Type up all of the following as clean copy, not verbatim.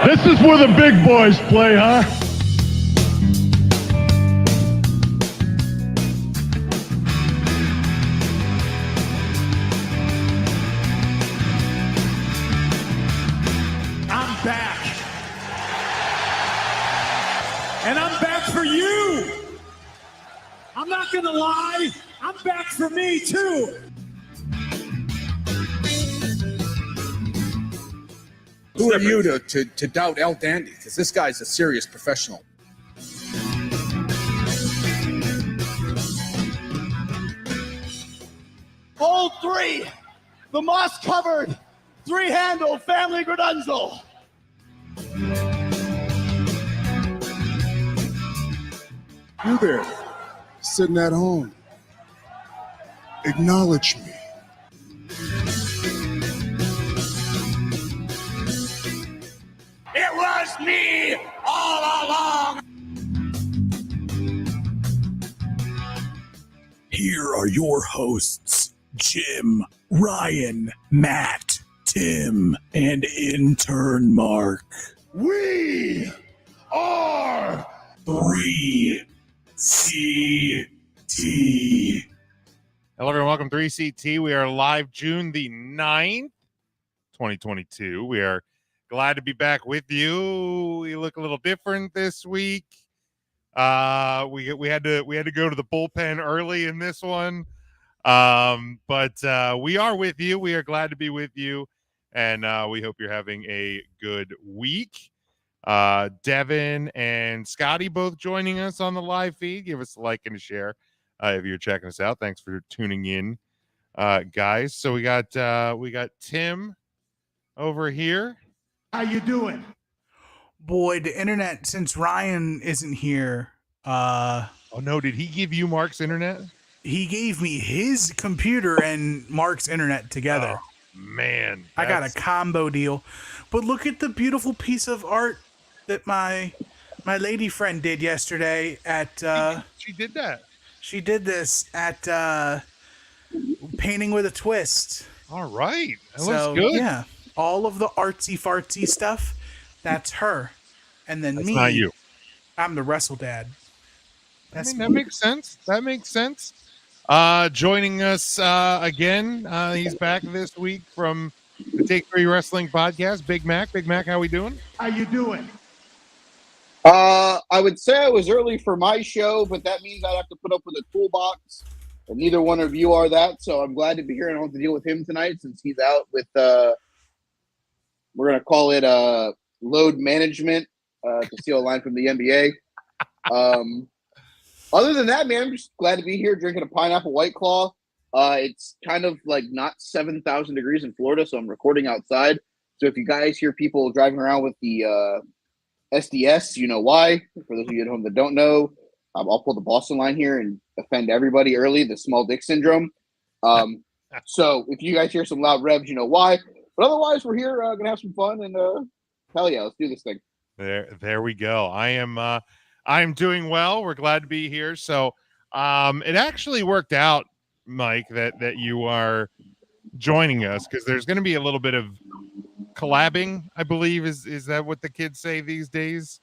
This is where the big boys play, huh? I'm back. And I'm back for you. I'm not gonna lie, I'm back for me too. Who are you to doubt El Dandy? Because this guy's a serious professional. Hole 3, the moss-covered, 3-handle family Gradunzel. You there, sitting at home. Acknowledge me. It was me all along. Here are your hosts, Jim, Ryan, Matt, Tim, and intern Mark. We are 3CT. Hello, everyone. Welcome to 3CT. We are live June the 9th, 2022. We are glad to be back with you. We look a little different this week. We had to go to the bullpen early in this one. But we are with you. We are glad to be with you. And we hope you're having a good week. Devin and Scotty both joining us on the live feed. Give us a like and a share if you're checking us out. Thanks for tuning in, guys. So we got Tim over here. How you doing? Boy, the internet, since Ryan isn't here, Oh no, did he give you Mark's internet? he gave me his computer and Mark's internet together. Oh, man, I got a combo deal. But look at the beautiful piece of art that my lady friend did yesterday at she did that. She did this at Painting with a Twist. All right. That So looks good. yeah, all of the artsy fartsy stuff, that's her. And then That's me, not you. I'm the wrestle dad. I mean, that makes sense. That makes sense. Joining us again, he's back this week from the Take 3 Wrestling Podcast. Big Mac. Big Mac, how we doing? How you doing? I would say I was early for my show, but that means I'd have to put up with a toolbox. And neither one of you are that, so I'm glad to be here and I don't have to deal with him tonight since he's out with, we're going to call it load management, to steal a line from the NBA. Other than that, man, I'm just glad to be here drinking a pineapple White Claw. It's kind of like not 7,000 degrees in Florida, so I'm recording outside. So if you guys hear people driving around with the SDS, you know why. For those of you at home that don't know, I'll pull the Boston line here and offend everybody early, the small dick syndrome. So if you guys hear some loud revs, you know why. But otherwise, we're here going to have some fun, and hell yeah, let's do this thing. There we go. I'm doing well. We're glad to be here. So it actually worked out, Mike, that you are joining us because there's going to be a little bit of collabing, I believe. Is that what the kids say these days?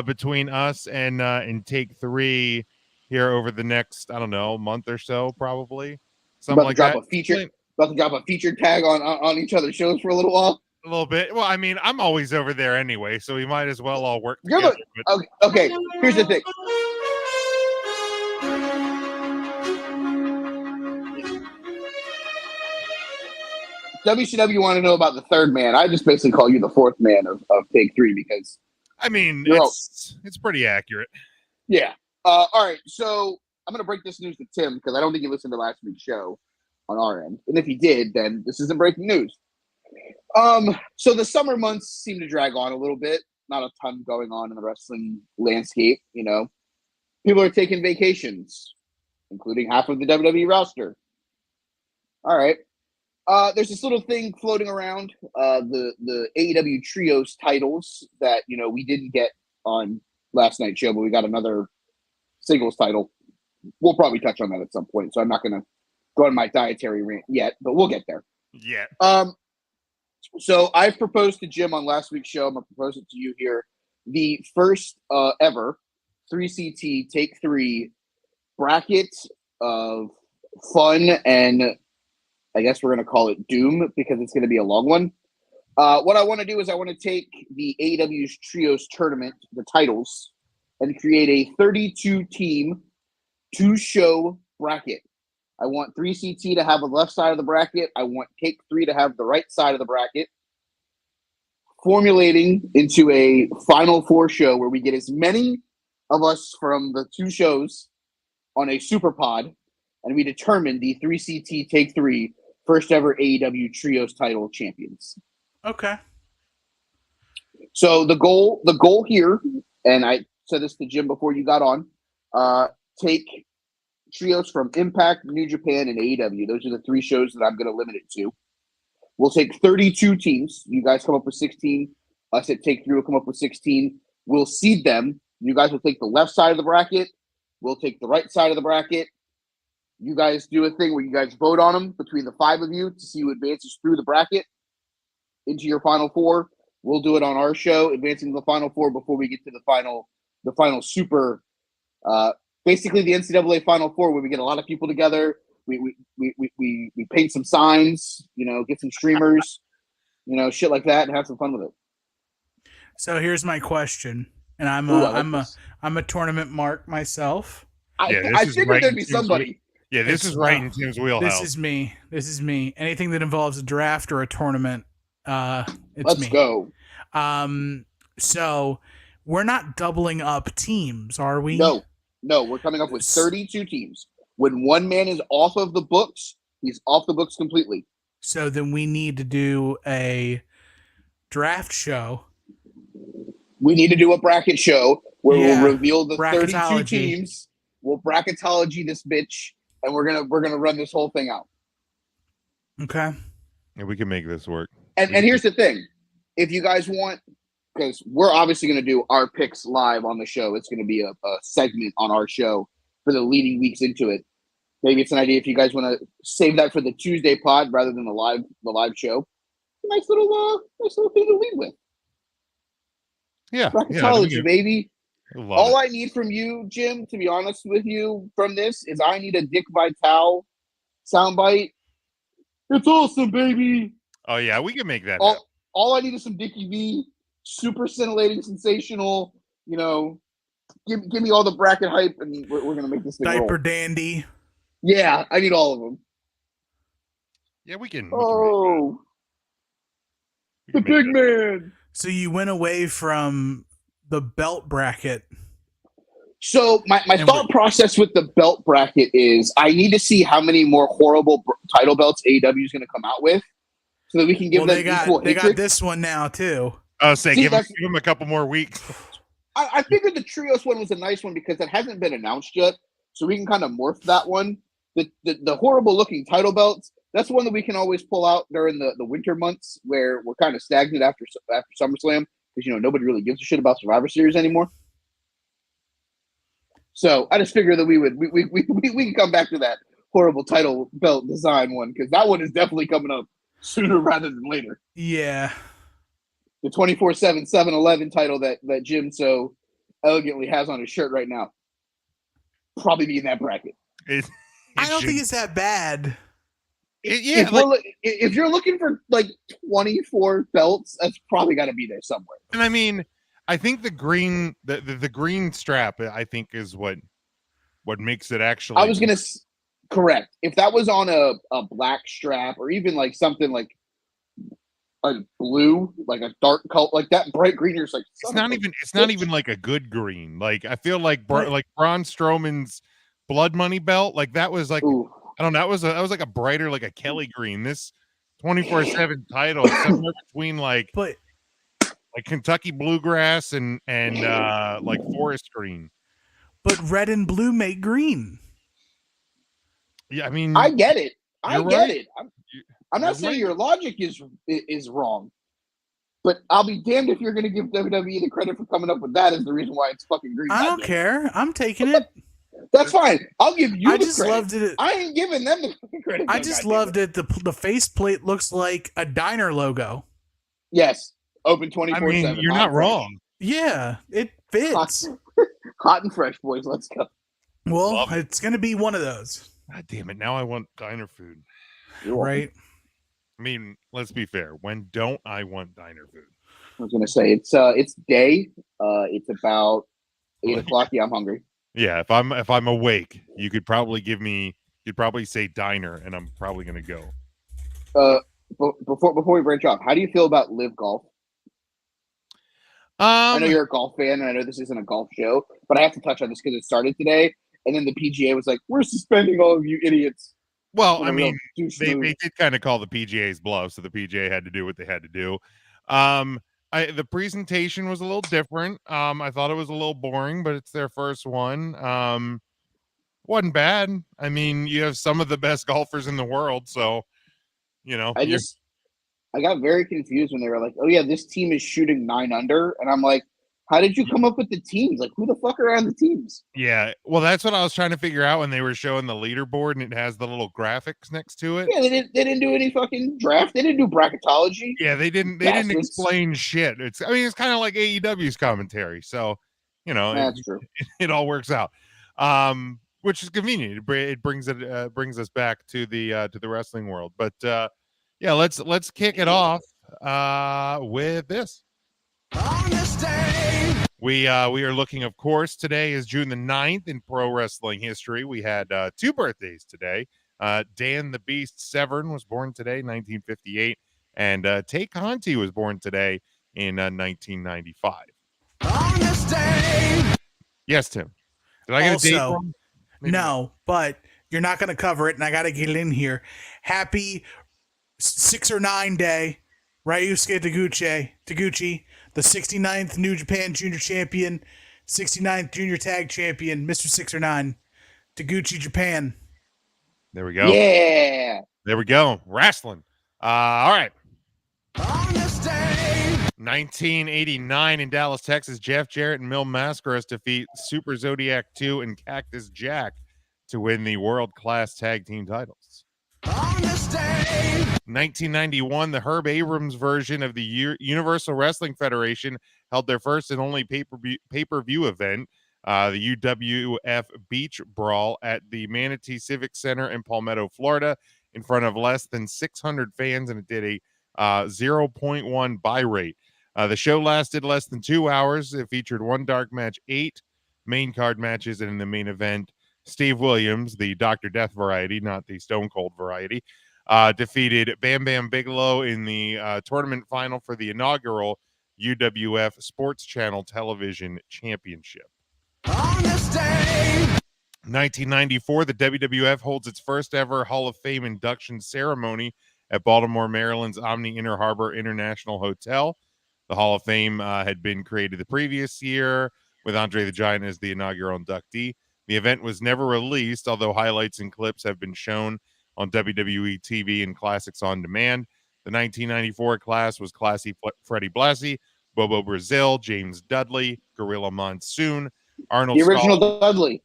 Between us and Take 3 here over the next, I don't know, month or so, probably. Something like that. About to drop a featured tag on each other's shows for a little while. A little bit. Well, I mean, I'm always over there anyway, so we might as well all work together. Okay, here's the thing. WCW want to know about the third man. I just basically call you the fourth man of Take 3 because I mean, it's pretty accurate. Yeah. All right. So I'm going to break this news to Tim because I don't think he listened to last week's show on our end. And if he did, then this isn't breaking news. So the summer months seem to drag on a little bit. Not a ton going on in the wrestling landscape. You know, people are taking vacations, including half of the WWE roster. All right. There's this little thing floating around, the AEW Trios titles that, you know, we didn't get on last night's show, but we got another singles title. We'll probably touch on that at some point, so I'm not going to go on my dietary rant yet, but we'll get there. Yeah. So I've proposed to Jim on last week's show. I'm gonna propose it to you here. The first ever 3CT Take 3 bracket of fun, and I guess we're gonna call it Doom because it's gonna be a long one. What I want to do is I want to take the AEW's Trios tournament, the titles, and create a 32-team, 2-show bracket. I want 3CT to have the left side of the bracket. I want Take 3 to have the right side of the bracket. Formulating into a Final Four show where we get as many of us from the 2 shows on a super pod, and we determine the 3CT Take 3 first ever AEW Trios title champions. Okay. So the goal here, and I said this to Jim before you got on, take trios from Impact, New Japan, and AEW. Those are the 3 shows that I'm going to limit it to. We'll take 32 teams. You guys come up with 16. Us at Take 3 will come up with 16. We'll seed them. You guys will take the left side of the bracket. We'll take the right side of the bracket. You guys do a thing where you guys vote on them between the 5 of you to see who advances through the bracket into your Final Four. We'll do it on our show, advancing to the Final Four before we get to the final super. Basically, the NCAA Final Four, where we get a lot of people together. We paint some signs, get some streamers, shit like that, and have some fun with it. So here's my question, and I'm a tournament mark myself. I figured there'd be somebody. This is right in Tim's wheelhouse. This is me. Anything that involves a draft or a tournament, it's Let's me. go. So we're not doubling up teams, are we? No, we're coming up with 32 teams. When one man is off of the books, he's off the books completely. So then we need to do a draft show. We need to do a bracket show where we'll reveal the 32 Bracketology. teams. We'll bracketology this bitch, and we're gonna run this whole thing out. Okay. Yeah, we can make this work. And here's the thing: if you guys want, because we're obviously going to do our picks live on the show. It's going to be a segment on our show for the leading weeks into it. Maybe it's an idea if you guys want to save that for the Tuesday pod rather than the live show. Nice little thing to lead with. Yeah, bracketology, baby. All I need from you, Jim, to be honest with you, from this is I need a Dick Vitale soundbite. It's awesome, baby. Oh yeah, we can make that. All I need is some Dickie V, super scintillating, sensational. Give me all the bracket hype, and we're gonna make this thing Diaper roll. Dandy. Yeah, I need all of them. Yeah, we can. The big man. So you went away from the belt bracket. So my thought process with the belt bracket is I need to see how many more horrible title belts AEW is going to come out with, so that we can give them equal They hatred. got this one now too. Give them a couple more weeks. I figured the Trios one was a nice one because it hasn't been announced yet, so we can kind of morph that one. The horrible looking title belts, that's one that we can always pull out during the winter months where we're kind of stagnant after SummerSlam because nobody really gives a shit about Survivor Series anymore. So I just figured that we can come back to that horrible title belt design one because that one is definitely coming up sooner rather than later. Yeah. The 24/7 7-Eleven title that Jim so elegantly has on his shirt right now. Probably be in that bracket. I don't think it's that bad. If you're looking for like 24 belts, that's probably got to be there somewhere. And I mean, I think the green strap, I think, is what makes it actually. I was gonna correct. If that was on a black strap or even like something like a blue, like a dark color, like that bright green, you're like it's not even like a good green. Like I feel like like Braun Strowman's Blood Money belt, like that was like. Ooh. I don't know. That was like a brighter, like a Kelly green. This 24/7 title somewhere between like Kentucky bluegrass and like forest green. But red and blue make green. Yeah, I mean, I get it. I get right. it. I'm not saying your logic is wrong, but I'll be damned if you're going to give WWE the credit for coming up with that as the reason why it's fucking green. I don't care. I'm taking it. That's fine. I'll give you the credit. Loved it. I ain't giving them the credit. I just loved it. The faceplate looks like a diner logo. Yes, open I 24/7. mean, you're hot not and fresh. wrong. Yeah, it fits. Hot and fresh, boys. Let's go. Well, Love it. it's gonna be one of those, God damn it! Now I want diner food. You're welcome. right? I mean, let's be fair. When don't I want diner food? I was gonna say it's day. It's about 8:00. Yeah, I'm hungry. Yeah, if I'm awake, you could probably give me. You'd probably say diner, and I'm probably gonna go. Before we branch off, how do you feel about Live Golf? I know you're a golf fan, and I know this isn't a golf show, but I have to touch on this because it started today, and then the PGA was like, "We're suspending all of you idiots." Well, What I a real mean, douche they move. did kind of call the PGA's bluff, so the PGA had to do what they had to do. The presentation was a little different. I thought it was a little boring, but it's their first one. Wasn't bad. I mean, you have some of the best golfers in the world, so you know. I got very confused when they were like, "Oh yeah, this team is shooting 9 under," and I'm like, "How did you come up with the teams? Like, who the fuck are on the teams?" Yeah, well, that's what I was trying to figure out when they were showing the leaderboard, and it has the little graphics next to it. Yeah, they didn't do any fucking draft. They didn't do bracketology. Yeah, they didn't explain shit. It's kind of like AEW's commentary, so you know, That's true. it all works out. Which is convenient. It brings us back to the wrestling world. But yeah, let's kick it off with this. We are looking, of course, today is June the 9th in pro wrestling history. We had 2 birthdays today. Dan the Beast Severn was born today, 1958, and Tay Conti was born today in 1995. Yes, Tim. Did I get a date wrong? Maybe No, not. but you're not going to cover it, and I got to get it in here. Happy 6 or 9 day, Ryusuke Taguchi, the 69th New Japan Junior Champion, 69th Junior Tag Champion, Mr. 6 or 9, Taguchi, Japan. There we go. Yeah. There we go. Wrestling. All right. 1989 in Dallas, Texas, Jeff Jarrett and Mil Mascaras defeat Super Zodiac 2 and Cactus Jack to win the World Class Tag Team titles. 1991, the Herb Abrams version of the Universal Wrestling Federation held their first and only pay-per-view event, the UWF Beach Brawl at the Manatee Civic Center in Palmetto, Florida, in front of less than 600 fans, and it did a 0.1 buy rate. The show lasted less than 2 hours. It featured 1 dark match, 8 main card matches, and in the main event, Steve Williams, the Dr. Death variety, not the Stone Cold variety, defeated Bam Bam Bigelow in the tournament final for the inaugural UWF Sports Channel Television Championship. 1994, the WWF holds its first ever Hall of Fame induction ceremony at Baltimore, Maryland's Omni Inner Harbor International Hotel. The Hall of Fame had been created the previous year with Andre the Giant as the inaugural inductee. The event was never released, although highlights and clips have been shown on WWE TV and Classics on Demand. The 1994 class was Classy Freddie Blassie, Bobo Brazil, James Dudley, Gorilla Monsoon, Arnold The original Skull, Dudley.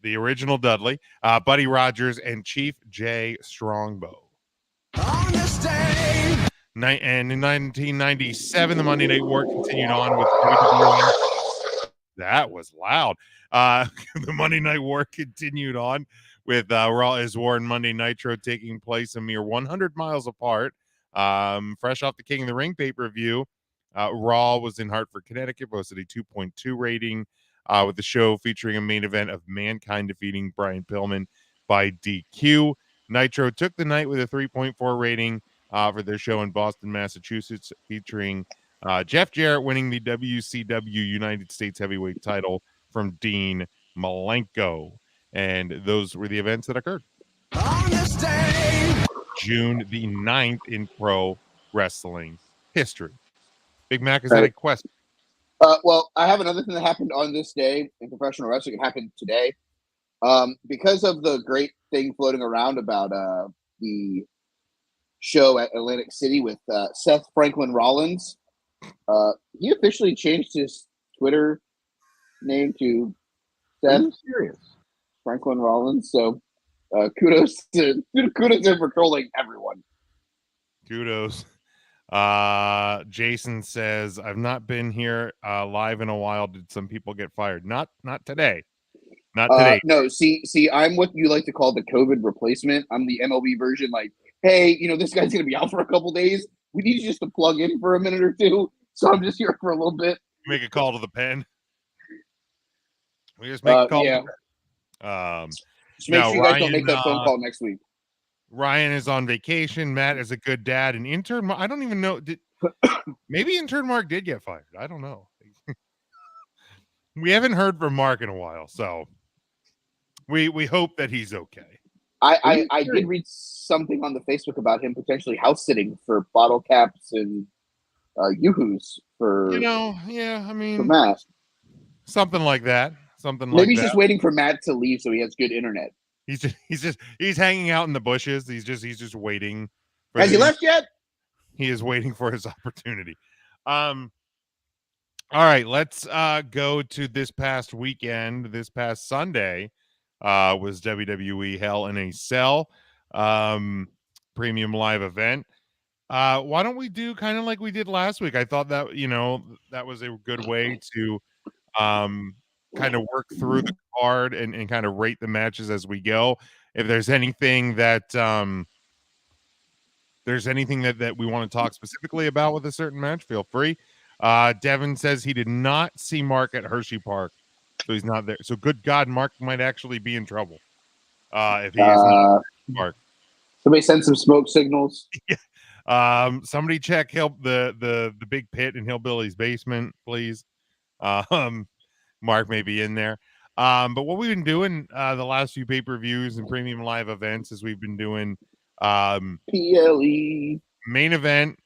the original Dudley, Buddy Rogers, and Chief J. Strongbow. And in 1997, the Monday Night War continued on with WWE. That was loud. The Monday Night War continued on with Raw is War and Monday Nitro taking place a mere 100 miles apart. Fresh off the King of the Ring pay-per-view, Raw was in Hartford, Connecticut, posted a 2.2 rating with the show featuring a main event of Mankind defeating Brian Pillman by DQ. Nitro took the night with a 3.4 rating for their show in Boston, Massachusetts, featuring Jeff Jarrett winning the WCW United States Heavyweight title from Dean Malenko. And those were the events that occurred. June the 9th in pro wrestling history. Big Mac, is that a question? Well, I have another thing that happened on this day in professional wrestling. It happened today. Because of the great thing floating around about the show at Atlantic City with Seth Franklin Rollins, he officially changed his Twitter name to Seth Franklin Rollins. So kudos to him for trolling everyone. Kudos. Jason says, I've not been here live in a while. Did some people get fired? Not today. Not today. No, see, I'm what you like to call the COVID replacement. I'm the MLB version. Like, hey, this guy's gonna be out for a couple days. We need you just to plug in for a minute or two. So I'm just here for a little bit. Make a call to the pen. We just make a call. Yeah. Just make sure you guys don't make that phone call next week. Ryan is on vacation. Matt is a good dad. And intern, I don't even know. Maybe intern Mark did get fired. I don't know. We haven't heard from Mark in a while, so we hope that he's okay. I did read something on the Facebook about him potentially house sitting for bottle caps and yoo-hoos for I mean, for Matt. Something like that. Maybe he's just waiting for Matt to leave so he has good internet. He's hanging out in the bushes. He's just waiting. Has he left yet? He is waiting for his opportunity. All right, let's go to this past weekend. This past Sunday was WWE Hell in a Cell premium live event. Why don't we do kind of like we did last week? I thought that that was a good way to kind of work through the card and kind of rate the matches as we go. If there's anything that we want to talk specifically about with a certain match, feel free. Devin says he did not see Mark at Hershey Park, so he's not there. So good God, Mark might actually be in trouble if he is not at Mark. Somebody send some smoke signals. Somebody check the big pit in Hillbilly's basement, please. Mark may be in there. But what we've been doing the last few pay-per-views and premium live events is we've been doing PLE main event,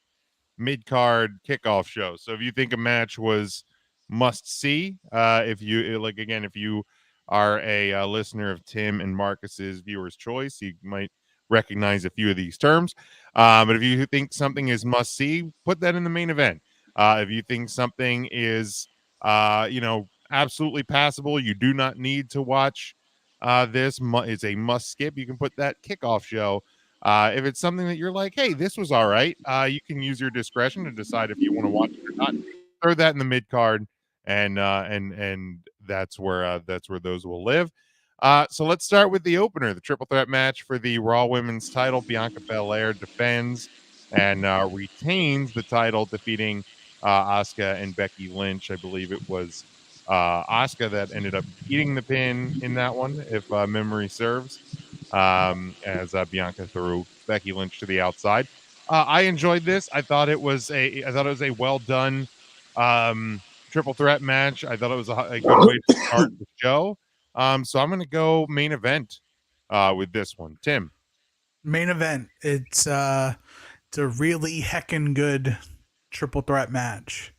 mid-card, kickoff show. So if you think a match was must-see, if you are a listener of Tim and Marcus's Viewer's Choice, you might recognize a few of these terms. But if you think something is must-see, put that in the main event. If you think something is absolutely passable, you do not need to watch this, it's a must skip, you can put that kickoff show. If it's something that you're like, hey, this was all right, you can use your discretion to decide if you want to watch it or not. Throw that in the mid card, and that's where those will live. So let's start with the opener, the triple threat match for the Raw Women's title. Bianca Belair defends and retains the title, defeating Asuka and Becky Lynch. I believe it was Asuka that ended up eating the pin in that one, if memory serves, as Bianca threw Becky Lynch to the outside. I enjoyed this. I thought it was a well done triple threat match. I thought it was a good way to start the show. So I'm going to go main event with this one. Tim. Main event. It's a really heckin' good triple threat match.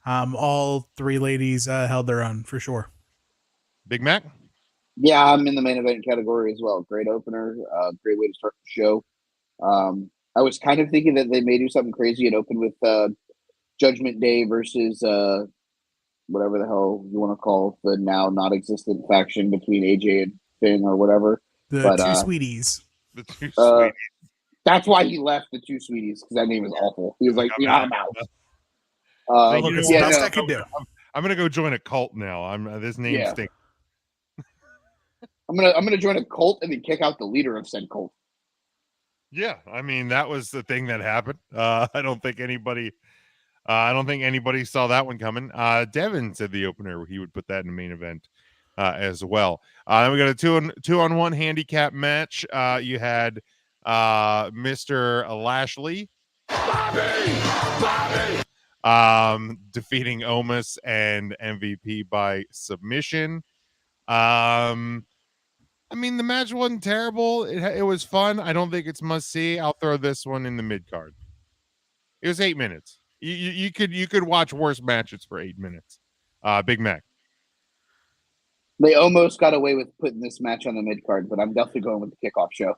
All three ladies held their own for sure. Big Mac? Yeah, I'm in the main event category as well. Great opener, great way to start the show. I was kind of thinking that they may do something crazy and open with Judgment Day versus whatever the hell you want to call the now non-existent faction between AJ and Finn or whatever. The two sweeties. The two sweeties. That's why he left the two sweeties, because that name was awful. He was like, I'm out. Look, it's the best I could do. I'm gonna go join a cult now. This name stinks. I'm gonna join a cult and then kick out the leader of said cult. Yeah, I mean that was the thing that happened. I don't think anybody saw that one coming. Devin said the opener he would put that in the main event as well. Then we got a two on one handicap match. You had Mr. Lashley. Bobby! Defeating Omos and MVP by submission. I mean, the match wasn't terrible. It was fun. I don't think it's must see. I'll throw this one in the mid card. It was 8 minutes. You could watch worse matches for 8 minutes. Big Mac. They almost got away with putting this match on the mid card, but I'm definitely going with the kickoff show.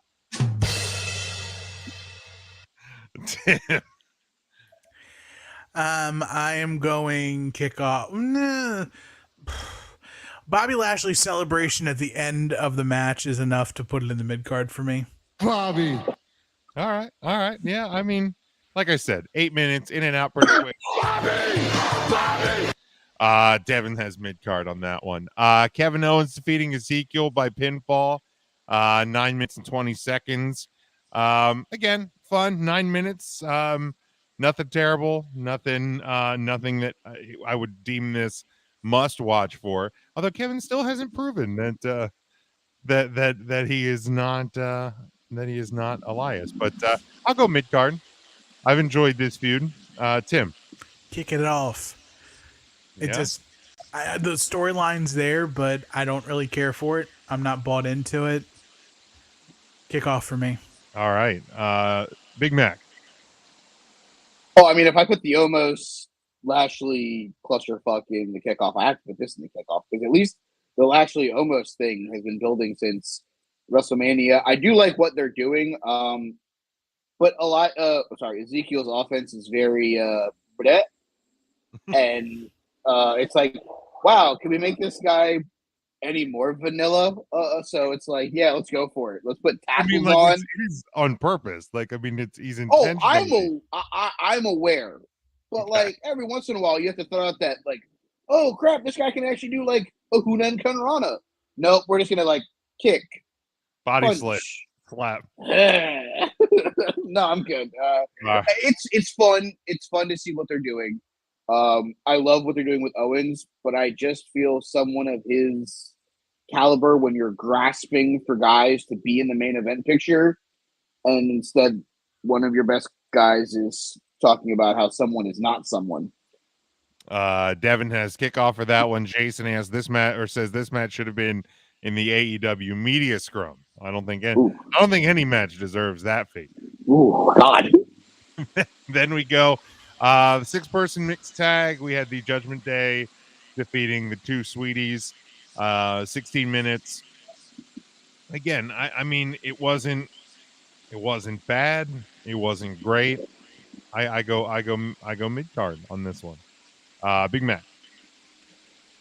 I am going kickoff. Nah. Bobby Lashley's celebration at the end of the match is enough to put it in the mid card for me. Bobby. All right. Yeah, I mean, like I said, 8 minutes in and out pretty quick. Devin has mid card on that one. Kevin Owens defeating Ezekiel by pinfall. 9 minutes and 20 seconds. Again, fun. 9 minutes. Nothing terrible. Nothing that I would deem this must watch for. Although Kevin still hasn't proven that that he is not Elias. But I'll go mid card. I've enjoyed this feud. Tim, Kicking it off. It just the storyline's there, but I don't really care for it. I'm not bought into it. Kickoff for me. All right. Big Mac. Oh, I mean, if I put the Omos Lashley clusterfuck in the kickoff, I have to put this in the kickoff because at least the Lashley Omos thing has been building since WrestleMania. I do like what they're doing, but Ezekiel's offense is very bleh. And it's like, wow, can we make this guy any more vanilla? So it's like, yeah, let's go for it. Let's put tackles on. It is on purpose. Like, I mean, he's Oh, intentional. I'm aware, but like every once in a while, you have to throw out that like, oh crap, this guy can actually do like a Hunan Kanrana. Nope, we're just gonna like kick, Body punch. slap. No, I'm good. It's fun. It's fun to see what they're doing. I love what they're doing with Owens, but I just feel someone of his caliber when you're grasping for guys to be in the main event picture, and instead one of your best guys is talking about how someone is not someone. Devin has kickoff for that one. Jason has this match, or says this match should have been in the AEW media scrum. I don't think any match deserves that fate. Ooh, God. Then we go 6-person mixed tag. We had the Judgment Day defeating the two Sweeties. 16 minutes. Again, I mean, it wasn't bad. It wasn't great. I go mid card on this one. Big Mac.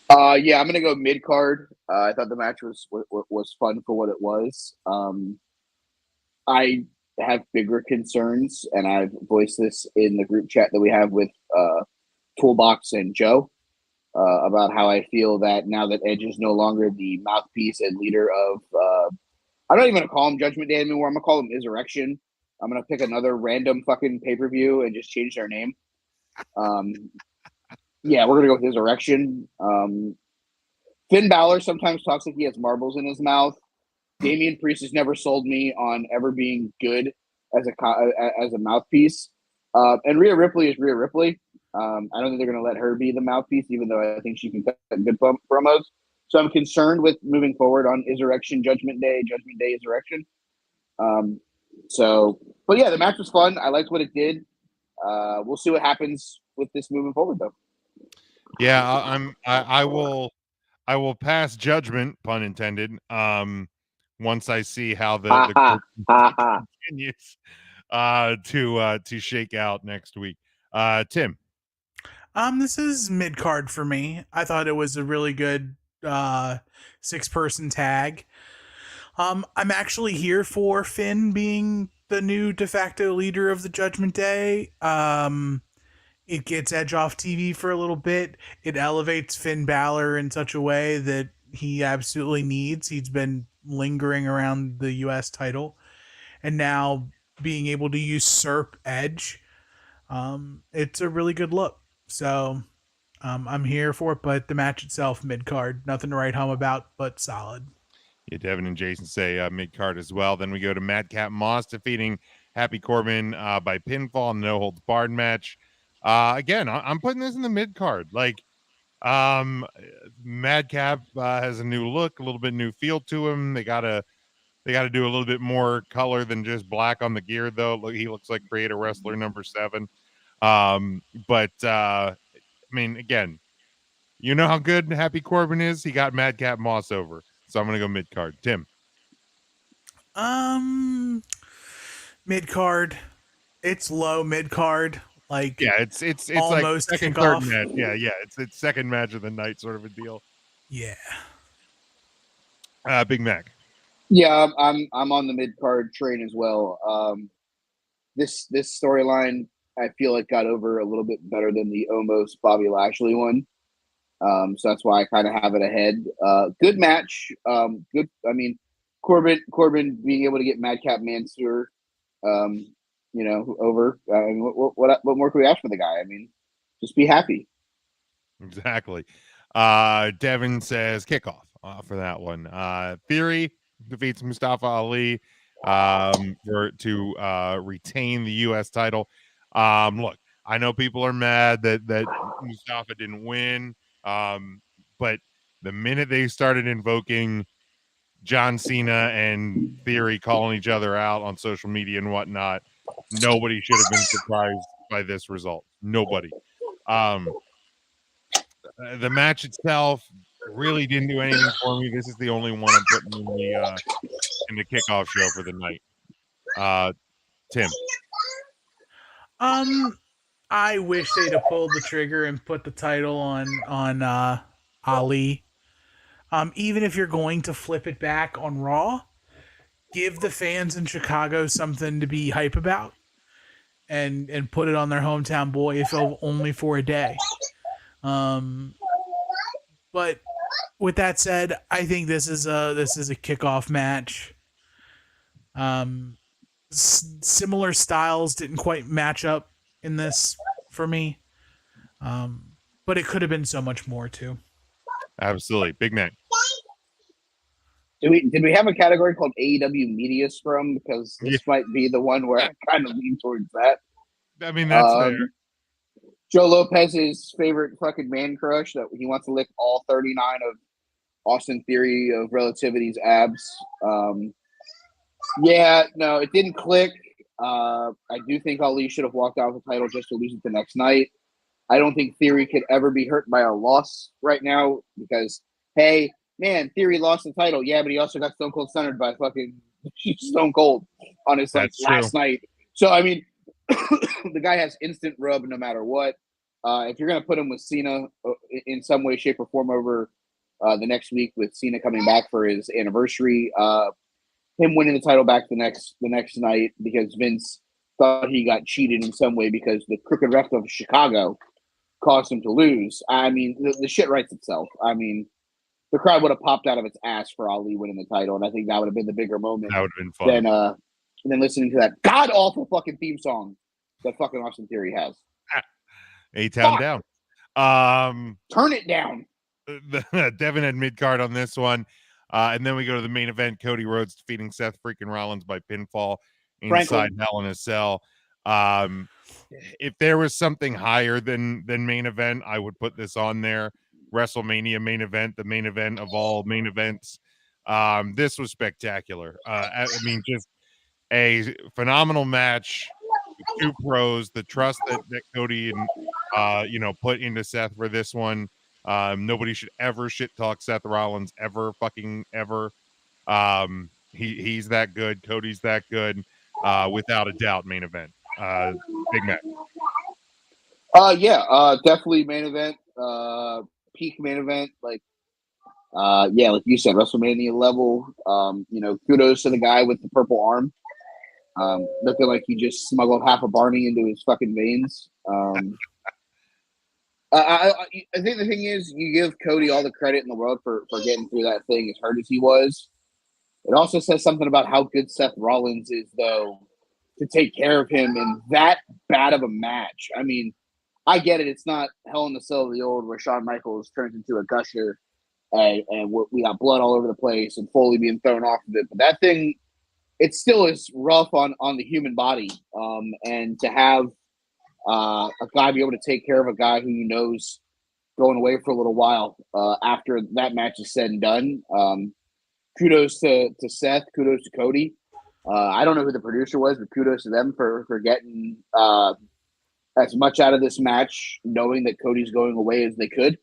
Yeah, I'm gonna go mid card. I thought the match was fun for what it was. I have bigger concerns, and I've voiced this in the group chat that we have with Toolbox and Joe about how I feel that now that Edge is no longer the mouthpiece and leader of, I'm not even gonna call him Judgment Day anymore. I'm gonna call him Insurrection. I'm gonna pick another random fucking pay-per-view and just change their name. Yeah, we're gonna go with Insurrection. Finn Balor sometimes talks like he has marbles in his mouth. Damian Priest has never sold me on ever being good as a mouthpiece. And Rhea Ripley is Rhea Ripley. I don't think they're going to let her be the mouthpiece, even though I think she can cut good promos. So I'm concerned with moving forward on Insurrection, Judgment Day, Insurrection. But yeah, the match was fun. I liked what it did. We'll see what happens with this moving forward, though. Yeah, I will pass judgment, pun intended. Once I see how the continues to shake out next week. Tim. This is mid card for me. I thought it was a really good 6-person tag. I'm actually here for Finn being the new de facto leader of the Judgment Day. It gets Edge off TV for a little bit. It elevates Finn Balor in such a way that he absolutely needs. He's been lingering around the U.S. title, and now being able to usurp Edge, it's a really good look. So I'm here for it, but the match itself, mid-card, nothing to write home about, but solid. Yeah, Devin and Jason say mid-card as well. Then we go to Madcap Moss defeating Happy Corbin by pinfall in the no-holds-barred match. Again, I'm putting this in the mid-card. Like, Madcap has a new look, a little bit new feel to him. They gotta do a little bit more color than just black on the gear, though. He looks like Creator Wrestler number 7. But I mean, again, you know how good Happy Corbin is. He got Madcap Moss over, so I'm gonna go mid card. Tim. Mid card. It's low mid card. Like, yeah, it's almost like second, third match. Yeah, it's second match of the night, sort of a deal. Yeah. Big Mac. Yeah, I'm on the mid card train as well. This storyline I feel like got over a little bit better than the almost Bobby Lashley one. So that's why I kind of have it ahead. Good match. Good. I mean, Corbin being able to get Madcap Mansoor, over. I mean, what more could we ask for the guy? I mean, just be happy. Exactly. Devin says kickoff for that one. Theory defeats Mustafa Ali to retain the U.S. title. Look, I know people are mad that Mustafa didn't win, but the minute they started invoking John Cena and Theory calling each other out on social media and whatnot, nobody should have been surprised by this result. Nobody. The match itself really didn't do anything for me. This is the only one I'm putting in the kickoff show for the night. Tim. I wish they'd have pulled the trigger and put the title on Ali. Even if you're going to flip it back on Raw, give the fans in Chicago something to be hype about, and put it on their hometown boy, if only for a day. But with that said, I think this is a kickoff match. Similar styles didn't quite match up in this for me, but it could have been so much more too. Absolutely. Big man. Did we have a category called AEW Media Scrum? Because this might be the one where I kind of lean towards that. I mean, that's fair. Joe Lopez's favorite fucking man crush, that he wants to lick all 39 of Austin Theory of Relativity's abs. It didn't click. I do think Ali should have walked out with the title just to lose it the next night. I don't think Theory could ever be hurt by a loss right now because, hey, man, Theory lost the title. Yeah, but he also got Stone Cold Stunnered by fucking Stone Cold on his last night. So, I mean, the guy has instant rub no matter what. If you're going to put him with Cena in some way, shape, or form over the next week with Cena coming back for his anniversary, him winning the title back the next night because Vince thought he got cheated in some way because the crooked ref of Chicago caused him to lose. I mean, the shit writes itself. I mean, the crowd would have popped out of its ass for Ali winning the title, and I think that would have been the bigger moment. That would have been fun. Than listening to that god awful fucking theme song that fucking Austin Theory has. A-Town down. Turn it down. Devin had mid-card on this one. And then we go to the main event, Cody Rhodes defeating Seth freaking Rollins by pinfall inside Hell in a Cell. If there was something higher than main event, I would put this on there. WrestleMania main event, the main event of all main events. This was spectacular. I mean, just a phenomenal match. Two pros, the trust that Cody and put into Seth for this one. Nobody should ever shit talk Seth Rollins ever. He's that good. Cody's that good. Without a doubt, main event. Big match. Definitely main event. Peak main event. Like you said, WrestleMania level. Kudos to the guy with the purple arm. Looking like he just smuggled half a Barney into his fucking veins. I think the thing is, you give Cody all the credit in the world for getting through that thing as hurt as he was. It also says something about how good Seth Rollins is, though, to take care of him in that bad of a match. I mean, I get it. It's not Hell in a Cell of the old where Shawn Michaels turns into a gusher and we got blood all over the place and Foley being thrown off of it. But that thing, it still is rough on the human body. And to have a guy be able to take care of a guy who he knows going away for a little while after that match is said and done. Kudos to Seth. Kudos to Cody. I don't know who the producer was, but kudos to them for getting as much out of this match, knowing that Cody's going away as they could.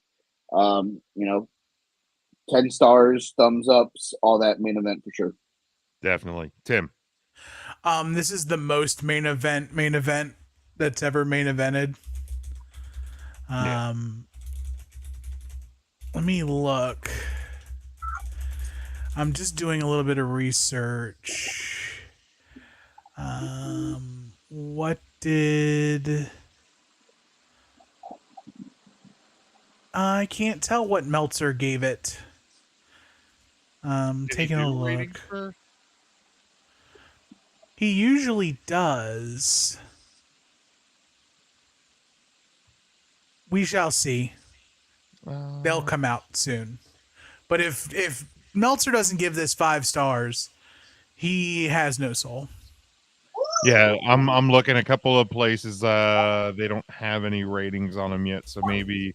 10 stars, thumbs ups, all that main event for sure. Definitely. Tim. This is the most main event that's ever main evented. Let me look. I'm just doing a little bit of research. What did. I can't tell what Meltzer gave it. Did he Taking a do ratings look. for- He usually does. We shall see. They'll come out soon. But if Meltzer doesn't give this 5 stars, he has no soul. Yeah, I'm looking a couple of places. They don't have any ratings on them yet, so maybe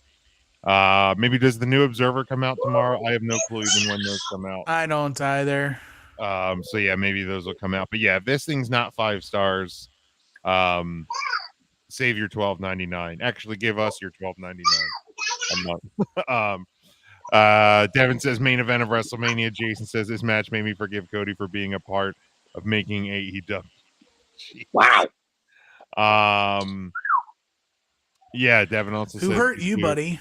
does the New Observer come out tomorrow? I have no clue even when those come out. I don't either. So yeah, maybe those will come out. But yeah, if this thing's not 5 stars, save your $12.99. Actually, give us your $12.99 a month. Devin says main event of WrestleMania. Jason says this match made me forgive Cody for being a part of making AEW. Wow. Yeah, Devin also Who says hurt you, buddy?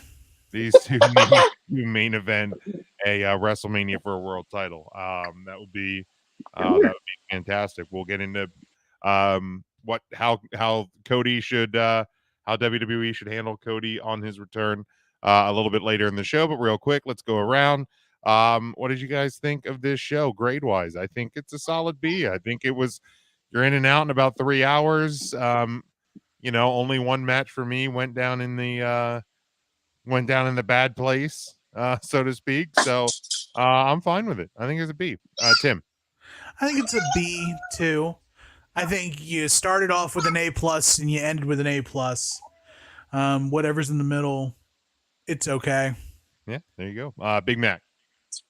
these two need to main event a WrestleMania for a world title. That would be fantastic. We'll get into how Cody should how WWE should handle Cody on his return a little bit later in the show. But real quick, let's go around. What did you guys think of this show grade wise? I think it's a solid B. I think it was you're in and out in about 3 hours. Only one match for me went down in the bad place, so to speak. So I'm fine with it. I think it's a B. Tim. I think it's a B too. I think you started off with an A plus and you ended with an A plus. Whatever's in the middle, it's okay. Yeah, there you go. Big Mac.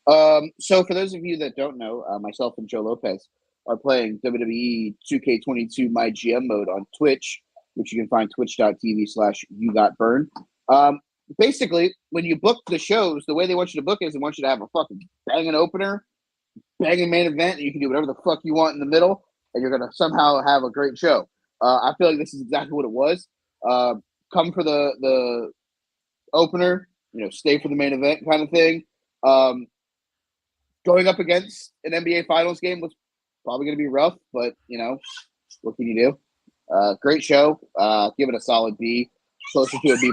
So for those of you that don't know, myself and Joe Lopez are playing WWE 2K22 My GM mode on Twitch, which you can find twitch.tv/YouGotBurned. Basically, when you book the shows, the way they want you to book is they want you to have a fucking banging opener, banging main event, and you can do whatever the fuck you want in the middle, and you're going to somehow have a great show. I feel like this is exactly what it was. Come for the opener, stay for the main event kind of thing. Going up against an NBA Finals game was probably going to be rough, but, what can you do? Great show. Give it a solid B, closer to a B+.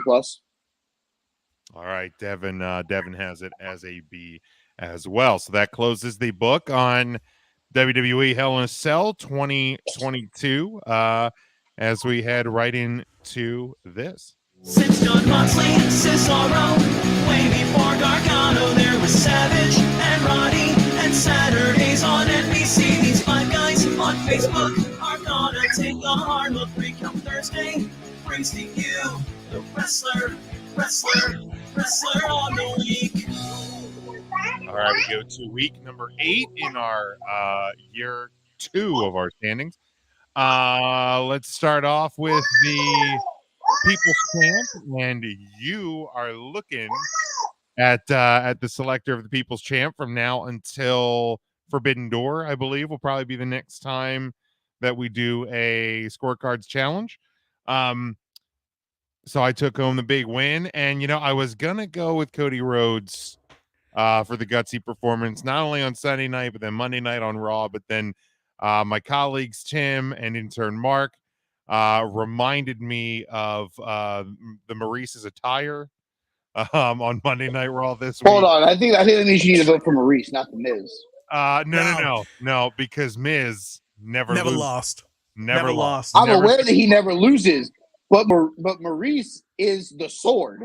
All right, Devin. Devin has it as a B as well. So that closes the book on WWE Hell in a Cell 2022 as we head right into this. Since John Moxley and Cesaro, way before Gargano, there was Savage and Roddy, and Saturdays on NBC. These 5 guys on Facebook are gonna take a hard look. Recount Thursday brings to you the wrestler on the week. All right, we go to week number 8 in our year 2 of our standings. Let's start off with the People's Champ, and you are looking at the selector of the People's Champ from now until Forbidden Door. I believe will probably be the next time that we do a scorecards challenge. So I took home the big win, and I was gonna go with Cody Rhodes for the gutsy performance, not only on Sunday night, but then Monday night on Raw. But then my colleagues Tim and intern Mark reminded me of the Maurice's attire on Monday Night Raw this week. Hold on, I think you need to vote for Maurice, not the Miz. No, because Miz never lost. Never lost. I'm aware that he never loses, but Maurice is the sword.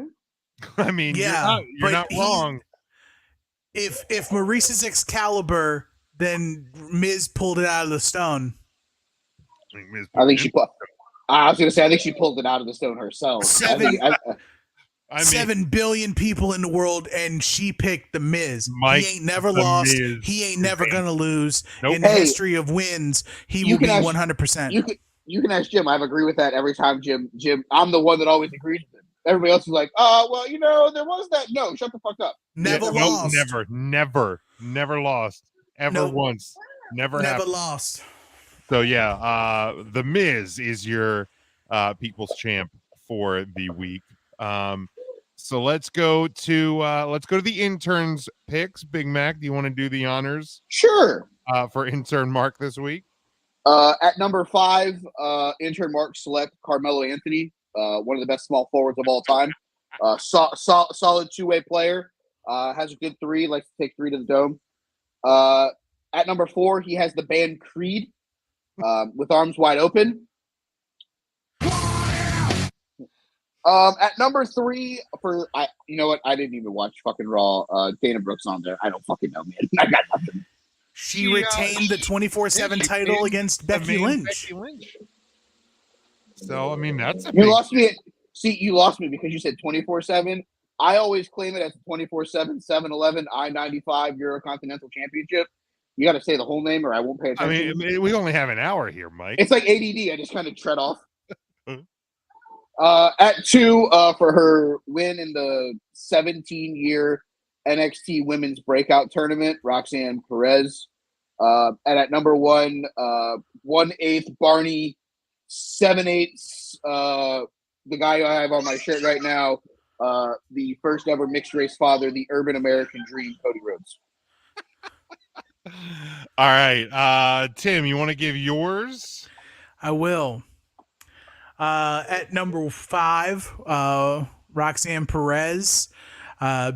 I mean, yeah, you're not wrong. If Maurice is Excalibur, then Miz pulled it out of the stone. I think she pulled it out of the stone herself. 7 billion people in the world, and she picked the Miz. Mike, he ain't never lost. Miz. He ain't never gonna lose. Nope. In the history of wins, he will be 100%. You can ask Jim. I agree with that every time, Jim. I'm the one that always agrees with him. Everybody else is like, well, there was that. No, shut the fuck up. Never lost. Never lost. Ever once. Never lost. So yeah, the Miz is your People's Champ for the week. So let's go to the interns picks. Big Mac, do you want to do the honors? Sure. For intern Mark this week. At number 5, intern Mark select Carmelo Anthony, one of the best small forwards of all time. Solid two-way player. Has a good 3, likes to take 3 to the dome. At number 4, he has the band Creed, with Arms Wide Open. At number 3, you know what? I didn't even watch fucking Raw. Dana Brooks on there. I don't fucking know, man. I got nothing. She retained the 24/7 title against Becky Lynch. So I mean, that's a you lost me. You lost me because you said 24/7. I always claim it as a 24/7 7-Eleven I-95 Eurocontinental Championship. You got to say the whole name, or I won't pay attention. I mean, we only have an hour here, Mike. It's like ADD. I just kind of tread off. At 2, for her win in the 17-year NXT Women's Breakout Tournament, Roxanne Perez. And at number 1, 1/8 Barney, 7/8, the guy I have on my shirt right now, the first ever mixed race father, the urban American dream, Cody Rhodes. All right. Tim, you want to give yours? I will. At number 5, Roxanne Perez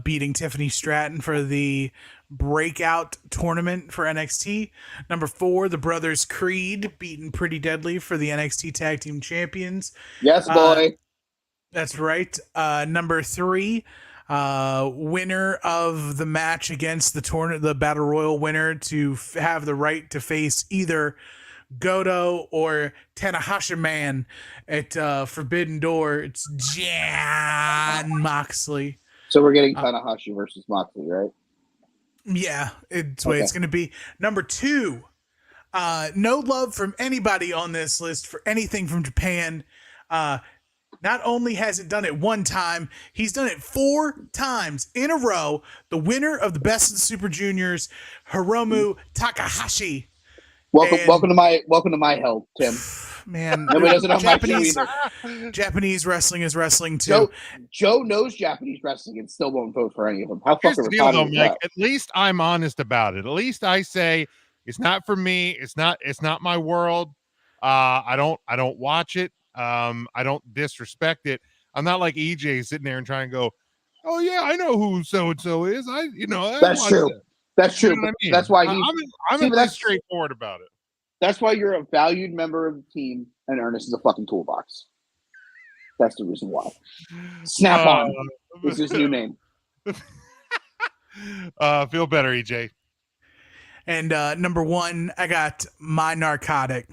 beating Tiffany Stratton for the breakout tournament for NXT. Number 4, the brothers Creed beating Pretty Deadly for the NXT Tag Team Champions. Yes, boy. That's right. Number 3, winner of the match against the Battle Royal winner to have the right to face either Goto or Tanahashi Man at Forbidden Door. It's Jon Moxley. So we're getting Tanahashi versus Moxley, right? Yeah, it's the way it's going to be. Number 2, no love from anybody on this list for anything from Japan. Not only has it done it one time, he's done it 4 times in a row. The winner of the Best of the Super Juniors, Hiromu Takahashi. Welcome to my hell, Tim. Man, nobody doesn't have my show either. Japanese wrestling is wrestling too. Joe knows Japanese wrestling and still won't vote for any of them. How fucking retarded is Mike, that? at least I'm honest about it. At least I say it's not for me. It's not my world. I don't watch it. I don't disrespect it. I'm not like EJ sitting there and trying to go, oh yeah, I know who so and so is. That's true. That's true. You know what I mean? That's why I'm straightforward about it. That's why you're a valued member of the team, and Ernest is a fucking toolbox. That's the reason why. Snap on is his new name. Feel better, EJ. And number 1, I got my narcotic,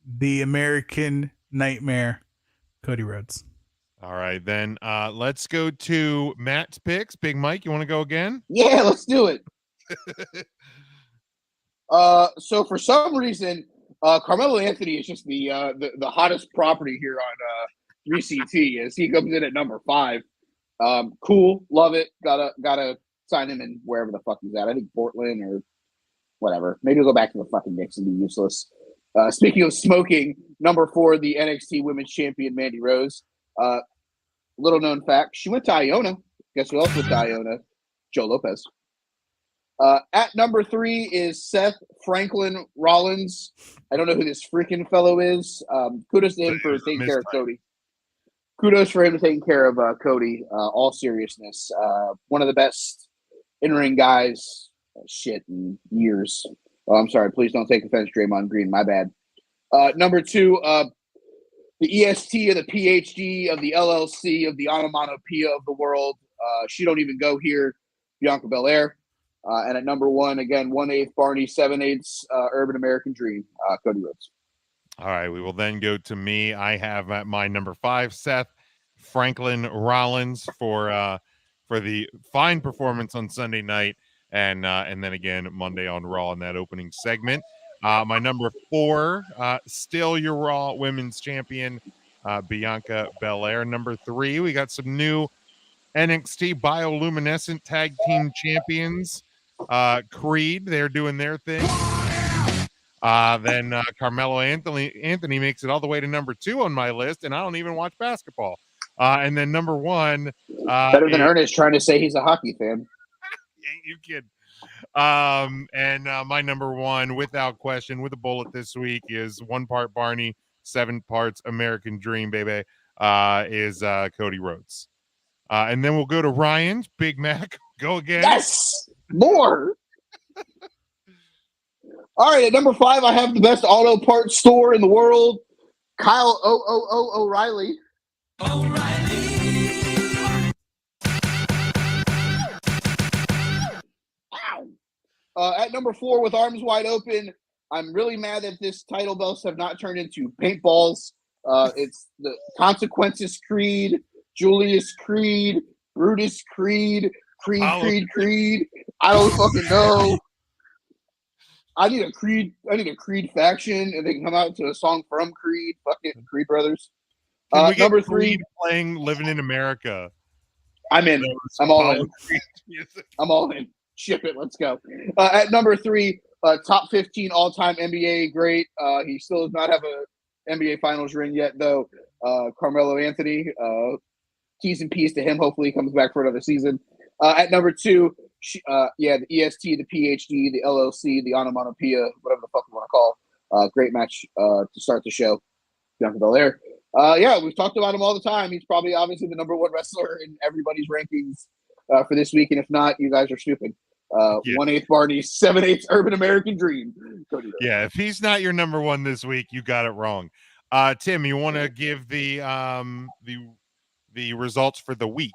the American Nightmare, Cody Rhodes. All right, then let's go to Matt's picks. Big Mike, you want to go again? Yeah, let's do it. So for some reason, Carmelo Anthony is just the hottest property here on 3CT as he comes in at number 5. Cool, love it. Gotta sign him in wherever the fuck he's at. I think Portland or whatever. Maybe we'll go back to the fucking Knicks and be useless. Speaking of smoking, number 4, the NXT Women's Champion Mandy Rose. Little known fact, she went to Iona. Guess who else went to Iona? Joe Lopez. At number 3 is Seth Franklin Rollins. I don't know who this freaking fellow is. Kudos to him for taking care of Cody. Kudos for him taking care of Cody. All seriousness. One of the best in-ring guys in years. Oh, I'm sorry. Please don't take offense, Draymond Green. My bad. Number 2, the EST of the PhD of the LLC of the onomatopoeia of the world. She don't even go here. Bianca Belair. And at number 1, again, 1/8 Barney, 7/8 Urban American Dream, Cody Rhodes. All right, we will then go to me. I have at my number 5, Seth Franklin Rollins for the fine performance on Sunday night, and then again Monday on Raw in that opening segment. My number 4, still your Raw Women's Champion, Bianca Belair. Number 3, we got some new NXT Bioluminescent Tag Team Champions. Creed, they're doing their thing. Then Carmelo Anthony makes it all the way to number 2 on my list, and I don't even watch basketball. And then number 1, better than Ernest trying to say he's a hockey fan. Ain't you kidding? And my number one, without question, with a bullet this week is 1 part Barney, 7 parts American Dream, baby, is Cody Rhodes. And then we'll go to Ryan's Big Mac. Go again. Yes, more. All right, at number 5, I have the best auto parts store in the world, Kyle O'Reilly. At number 4, with arms wide open, I'm really mad that this title belts have not turned into paintballs. It's the Consequences Creed, Julius Creed, Brutus Creed, Creed. I don't fucking know. I need a Creed faction, and they can come out to a song from Creed. Fuck it, Creed Brothers. Can we get Number Creed 3, playing "Living in America"? I'm in. I'm all in. I'm all in. Ship it. Let's go. At number 3, top 15 all-time NBA great. He still does not have a NBA Finals ring yet, though. Carmelo Anthony. T's and P's to him. Hopefully, he comes back for another season. At number 2, the EST, the PhD, the LLC, the onomatopoeia, whatever the fuck you want to call. Great match to start the show. Bianca Belair. We've talked about him all the time. He's probably obviously the number 1 wrestler in everybody's rankings for this week, and if not, you guys are stupid. 1/8 Barney, 7/8 Urban American Dream. Yeah, if he's not your number 1 this week, you got it wrong. Tim, you want to give the results for the week?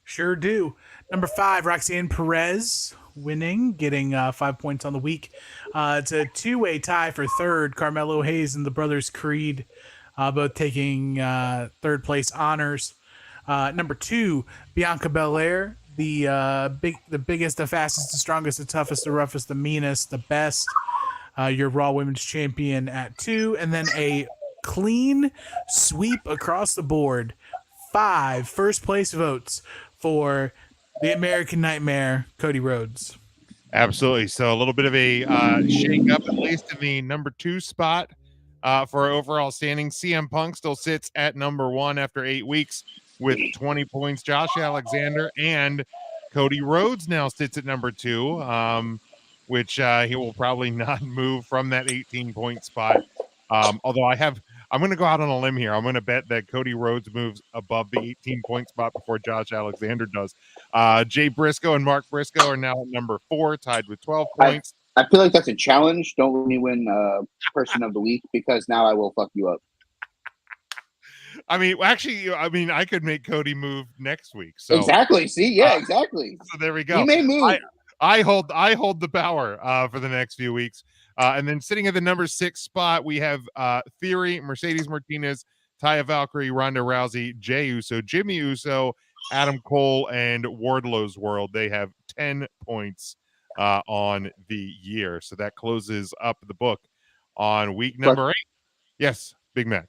Sure do. Number 5, Roxanne Perez winning, getting 5 points on the week. It's a 2-way tie for 3rd. Carmelo Hayes and the Brothers Creed both taking 3rd place honors. Number 2, Bianca Belair, the biggest, the fastest, the strongest, the toughest, the roughest, the meanest, the best. Your Raw Women's Champion at 2, and then a clean sweep across the board. 5 first place votes for the American Nightmare, Cody Rhodes. Absolutely. So a little bit of a shake up, at least in the number 2 spot for our overall standing. CM Punk still sits at number 1 after 8 weeks with 20 points. Josh Alexander and Cody Rhodes now sits at number 2, which he will probably not move from that 18-point spot. Although I'm going to go out on a limb here. I'm going to bet that Cody Rhodes moves above the 18-point spot before Josh Alexander does. Jay Briscoe and Mark Briscoe are now at number 4, tied with 12 points. I feel like that's a challenge. Don't let me win Person of the Week, because now I will fuck you up. I mean, actually, I could make Cody move next week. So exactly. See, yeah, exactly. So there we go. He may move. I hold the power for the next few weeks. And then sitting at the number 6 spot, we have Theory, Mercedes Martinez, Taya Valkyrie, Ronda Rousey, Jey Uso, Jimmy Uso, Adam Cole, and Wardlow's World. They have 10 points on the year. So that closes up the book on week number 8. Yes, Big Mac.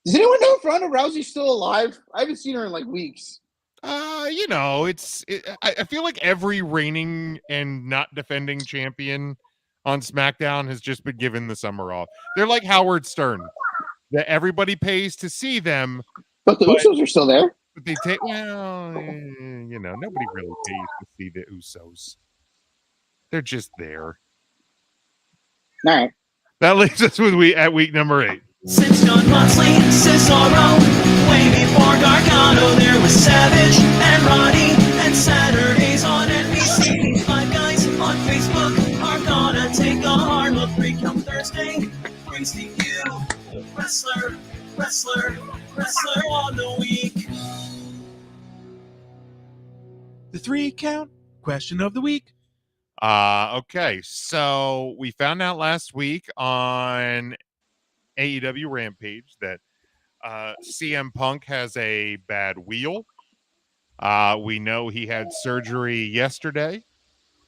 Does anyone know if Ronda Rousey's still alive? I haven't seen her in like weeks. I feel like every reigning and not defending champion on SmackDown has just been given the summer off. They're like Howard Stern, that everybody pays to see them, but the Usos are still there. But they take nobody really pays to see the Usos. They're just there. All right. That leaves us with at week number 8. Since John Moxley, Cesaro, way before Gargano, there was Savage and Roddy, and Saturdays on NBC. These 5 guys on Facebook are gonna take a hard look. Come Thursday, brings to you wrestler on the week. The 3 count question of the week. Okay, so we found out last week on AEW Rampage that CM Punk has a bad wheel. We know he had surgery yesterday.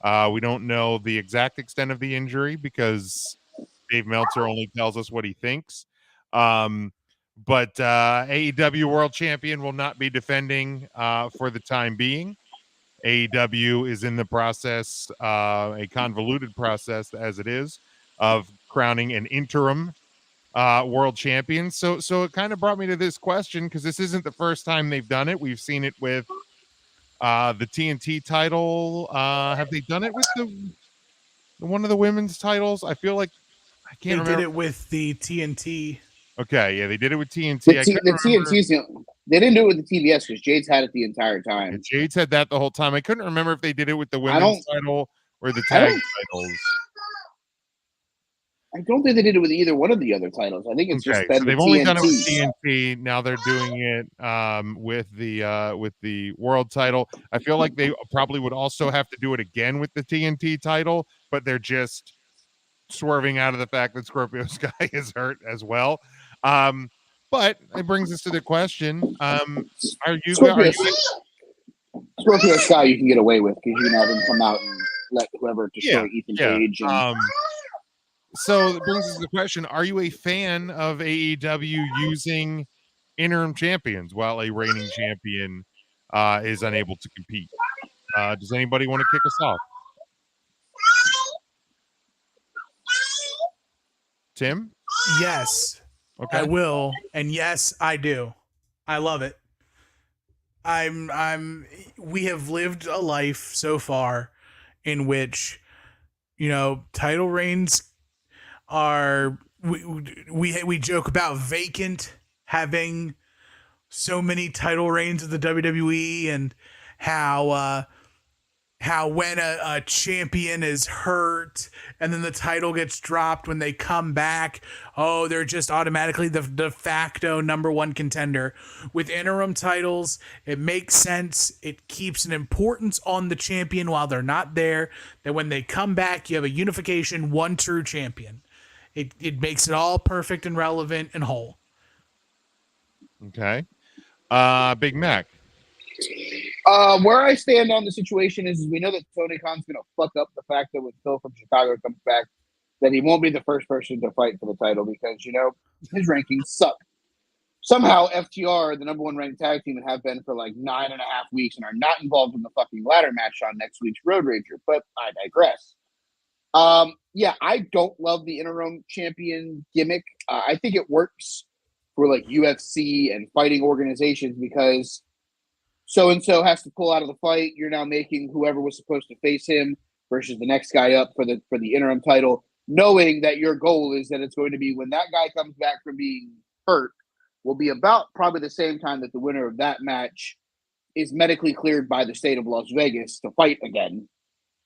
We don't know the exact extent of the injury because Dave Meltzer only tells us what he thinks. But AEW World Champion will not be defending for the time being. AEW is in the process, a convoluted process as it is, of crowning an interim world champion. So it kind of brought me to this question, because this isn't the first time they've done it. We've seen it with The TNT title. Have they done it with the one of the women's titles? I feel like I can't remember. They did it with the TNT. Okay, yeah, they did it with TNT. The TNT's they didn't do it with the TBS because Jade's had it the entire time. Yeah, Jade's had that the whole time. I couldn't remember if they did it with the women's title or the tag titles. I don't think they did it with either one of the other titles. I think it's just been so they've only done it with TNT. Now they're doing it with the world title. I feel like they probably would also have to do it again with the TNT title, but they're just swerving out of the fact that Scorpio Sky is hurt as well. But it brings us to the question: Are you Scorpio Sky? You can get away with because you can have him come out and let whoever destroy Ethan Page. And, so it brings us to the question: are you a fan of AEW using interim champions while a reigning champion is unable to compete? Does anybody want to kick us off? Tim? Yes. Okay. I will, and yes, I do. I love it. We have lived a life so far in which, title reigns are, we joke about vacant having so many title reigns of the WWE, and how when a champion is hurt and then the title gets dropped, when they come back, they're just automatically the de facto number one contender. With interim titles, it makes sense. It keeps an importance on the champion while they're not there, that when they come back, you have a unification, one true champion. It makes it all perfect and relevant and whole. Okay. Big Mac. Where I stand on the situation is we know that Tony Khan's going to fuck up the fact that when Phil from Chicago comes back, that he won't be the first person to fight for the title because, his rankings suck. Somehow FTR, the number one ranked tag team, and have been for like 9.5 weeks and are not involved in the fucking ladder match on next week's Road Rager, but I digress. Yeah, I don't love the interim champion gimmick. I think it works for like UFC and fighting organizations because so-and-so has to pull out of the fight. You're now making whoever was supposed to face him versus the next guy up for the interim title, knowing that your goal is that it's going to be when that guy comes back from being hurt will be about probably the same time that the winner of that match is medically cleared by the state of Las Vegas to fight again.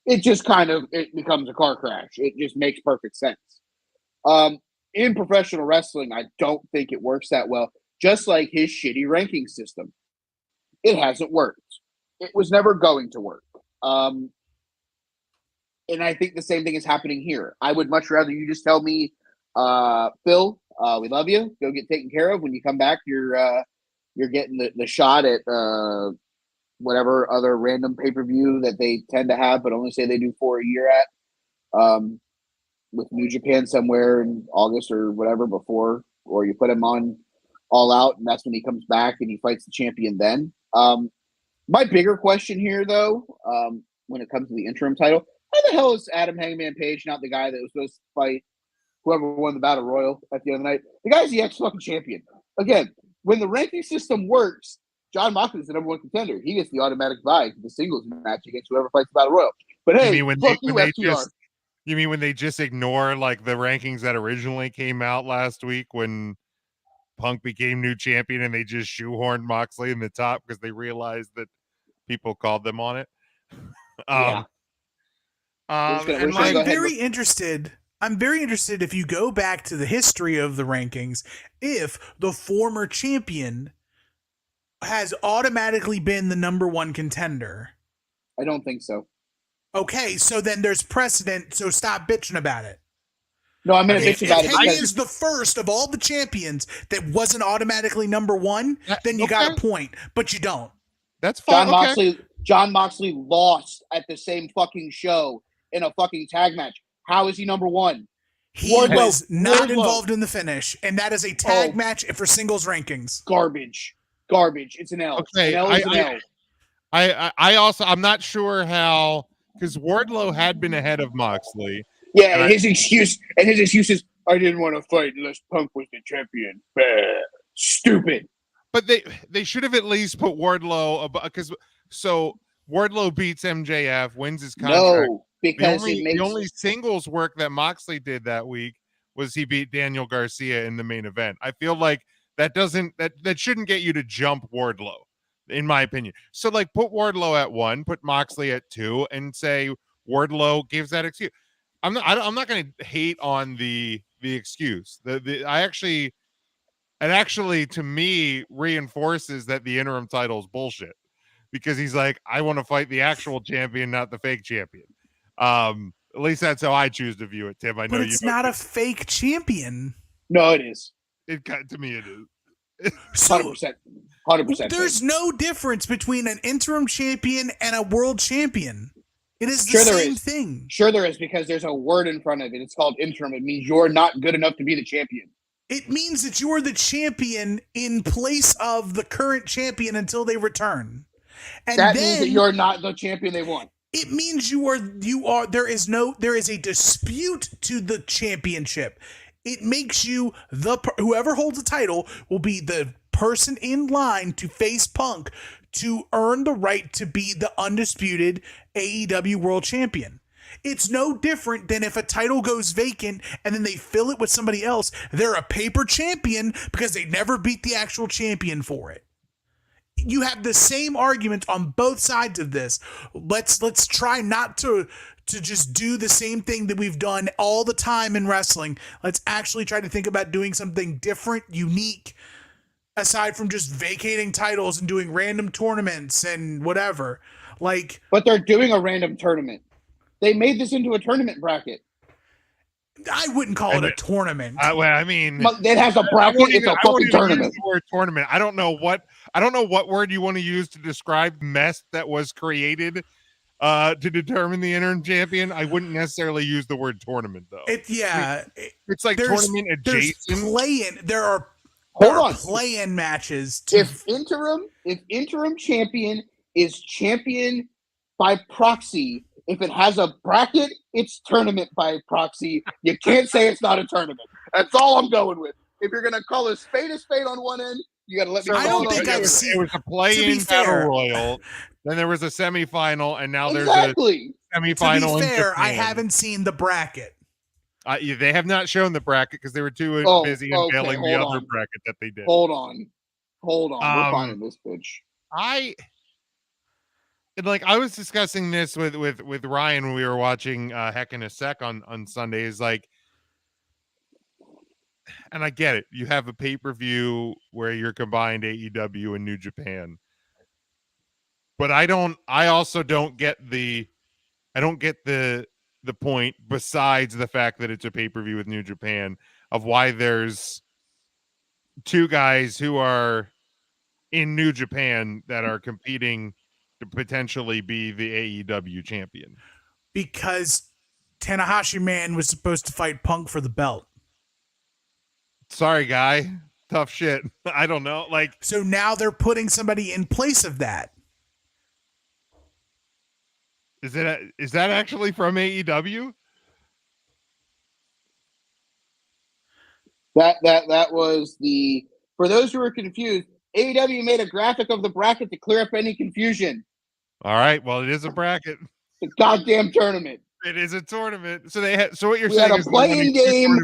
It just it becomes a car crash. It just makes perfect sense. In professional wrestling, I don't think it works that well. Just like his shitty ranking system. It hasn't worked. It was never going to work. And I think the same thing is happening here. I would much rather you just tell me, Phil, we love you. Go get taken care of. When you come back, you're getting the shot at whatever other random pay-per-view that they tend to have, but only say they do 4 a year at, with New Japan somewhere in August or whatever before, or you put him on All Out, and that's when he comes back and he fights the champion then. My bigger question here, though, when it comes to the interim title, how the hell is Adam Hangman Page not the guy that was supposed to fight whoever won the Battle Royal at the end of the night? The guy's the ex-fucking champion. Again, when the ranking system works, John Moxley's the number one contender. He gets the automatic bye to the singles match against whoever fights the Battle Royal. But hey, you mean when they just ignore like the rankings that originally came out last week when Punk became new champion and they just shoehorned Moxley in the top because they realized that people called them on it. And I'm very interested if you go back to the history of the rankings, if the former champion has automatically been the number one contender. I don't think so. Okay, so then there's precedent, so stop bitching about it. No, I'm going to bitch about it. If he is the first of all the champions that wasn't automatically number one, then you got a point, but you don't. That's fine. John Moxley lost at the same fucking show in a fucking tag match. How is he number one? He was not involved in the finish, and that is a tag match for singles rankings. Garbage. It's an L. Okay, an L is an L. I also, I'm not sure how, because Wardlow had been ahead of Moxley. Yeah, and his excuse is, I didn't want to fight unless Punk was the champion. Stupid. But they should have at least put Wardlow because so Wardlow beats MJF, wins his contract. No, because the only singles work that Moxley did that week was he beat Daniel Garcia in the main event. I feel like that shouldn't get you to jump Wardlow, in my opinion. So like put Wardlow at 1, put Moxley at 2, and say Wardlow gives that excuse. I'm not going to hate on the excuse. It actually to me reinforces that the interim title is bullshit, because he's like, I want to fight the actual champion, not the fake champion. At least that's how I choose to view it, Tim. I know it's not a fake champion. No, it is. To me, it is. 100%. There's no difference between an interim champion and a world champion. It is the same thing. Sure there is, because there's a word in front of it. It's called interim. It means you're not good enough to be the champion. It means that you are the champion in place of the current champion until they return. And that means that you're not the champion they want. It means there is a dispute to the championship. It makes you whoever holds the title will be the person in line to face Punk to earn the right to be the undisputed AEW World Champion. It's no different than if a title goes vacant and then they fill it with somebody else. They're a paper champion because they never beat the actual champion for it. You have the same argument on both sides of this. Let's try not to just do the same thing that we've done all the time in wrestling. Let's actually try to think about doing something different, unique, aside from just vacating titles and doing random tournaments and whatever. But they're doing a random tournament. They made this into a tournament bracket. I wouldn't call it a tournament. I mean, it has a bracket. It's a fucking tournament. The word tournament. I don't know what word you want to use to describe mess that was created to determine the interim champion. I wouldn't necessarily use the word tournament though. It's like tournament adjacent. There are play-in matches. If interim champion is champion by proxy, if it has a bracket, it's tournament by proxy. You can't say it's not a tournament. That's all I'm going with. If you're going to call a spade on one end, you got to let me know. I don't think I've seen it. Was a play-in battle royal. Then there was a semifinal, and now there's a semifinal. To be fair, I haven't seen the bracket. They have not shown the bracket because they were too busy unveiling the other bracket that they did. Hold on. We're finding this bitch. I was discussing this with Ryan when we were watching Heck in a Sec on Sundays. And I get it. You have a pay-per-view where you're combined AEW and New Japan. But I also don't get the point, besides the fact that it's a pay-per-view with New Japan, of why there's two guys who are in New Japan that are competing to potentially be the AEW champion. Because Tanahashi Man was supposed to fight Punk for the belt. Sorry, guy. Tough shit. I don't know. So now they're putting somebody in place of that. Is that actually from AEW? That was for those who are confused, AEW made a graphic of the bracket to clear up any confusion. All right. Well, it is a bracket. It's a goddamn tournament. It is a tournament. So so what you're we saying had a is playing game.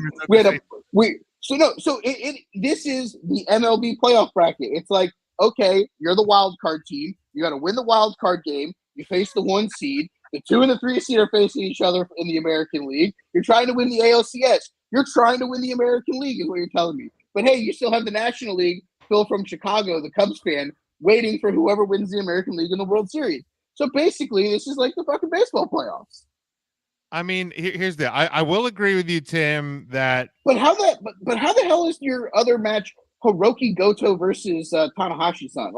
This is the MLB playoff bracket. It's like, okay, you're the wild card team. You got to win the wild card game. You face the 1 seed. The 2 and the 3 seed are facing each other in the American League. You're trying to win the ALCS. You're trying to win the American League is what you're telling me. But hey, you still have the National League. Phil from Chicago, the Cubs fan, waiting for whoever wins the American League in the World Series. So basically, this is like the fucking baseball playoffs. I mean, here's I will agree with you, Tim, that. But how the hell is your other match Hiroki Goto versus Tanahashi-san?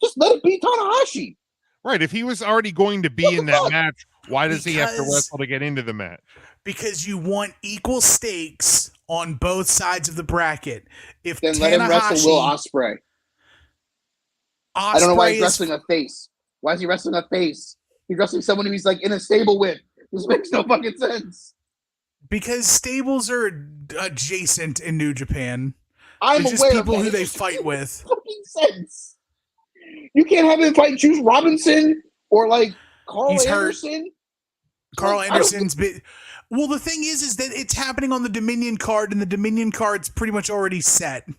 Just let it be Tanahashi. Right. If he was already going to be in that match, why does he have to wrestle to get into the match? Because you want equal stakes on both sides of the bracket. Then let him wrestle Will Ospreay. I don't know why he's wrestling a face. Why is he wrestling a face? He's wrestling someone who he's in a stable with. This makes no fucking sense. Because stables are adjacent in New Japan. I'm just aware people of that. who they fight with. Fucking sense. You can't have him fight Juice Robinson Or like Carl He's hurt. Anderson. Carl Like, I don't Anderson's bit. Well, the thing is that it's happening on the Dominion card, and the Dominion card's pretty much already set.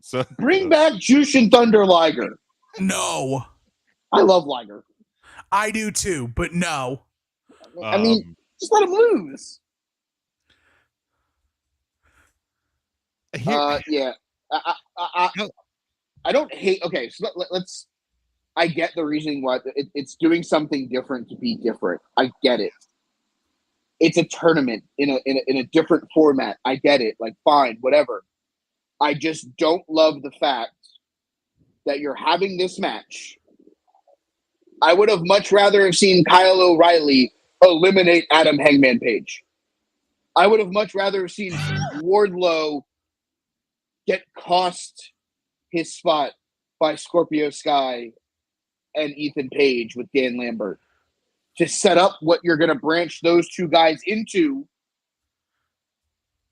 So Bring back Jushin Thunder Liger. No. I love Liger. I do too, but no. I mean, just let him lose. Yeah. I don't hate. Okay, so let's. I get the reasoning why it's doing something different to be different. I get it. It's a tournament in a different format. I get it. Like, fine, whatever. I just don't love the fact that you're having this match. I would have much rather have seen Kyle O'Reilly eliminate Adam Hangman Page. I would have much rather have seen Wardlow get cost his spot by Scorpio Sky and Ethan Page with Dan Lambert to set up what you're going to branch those two guys into,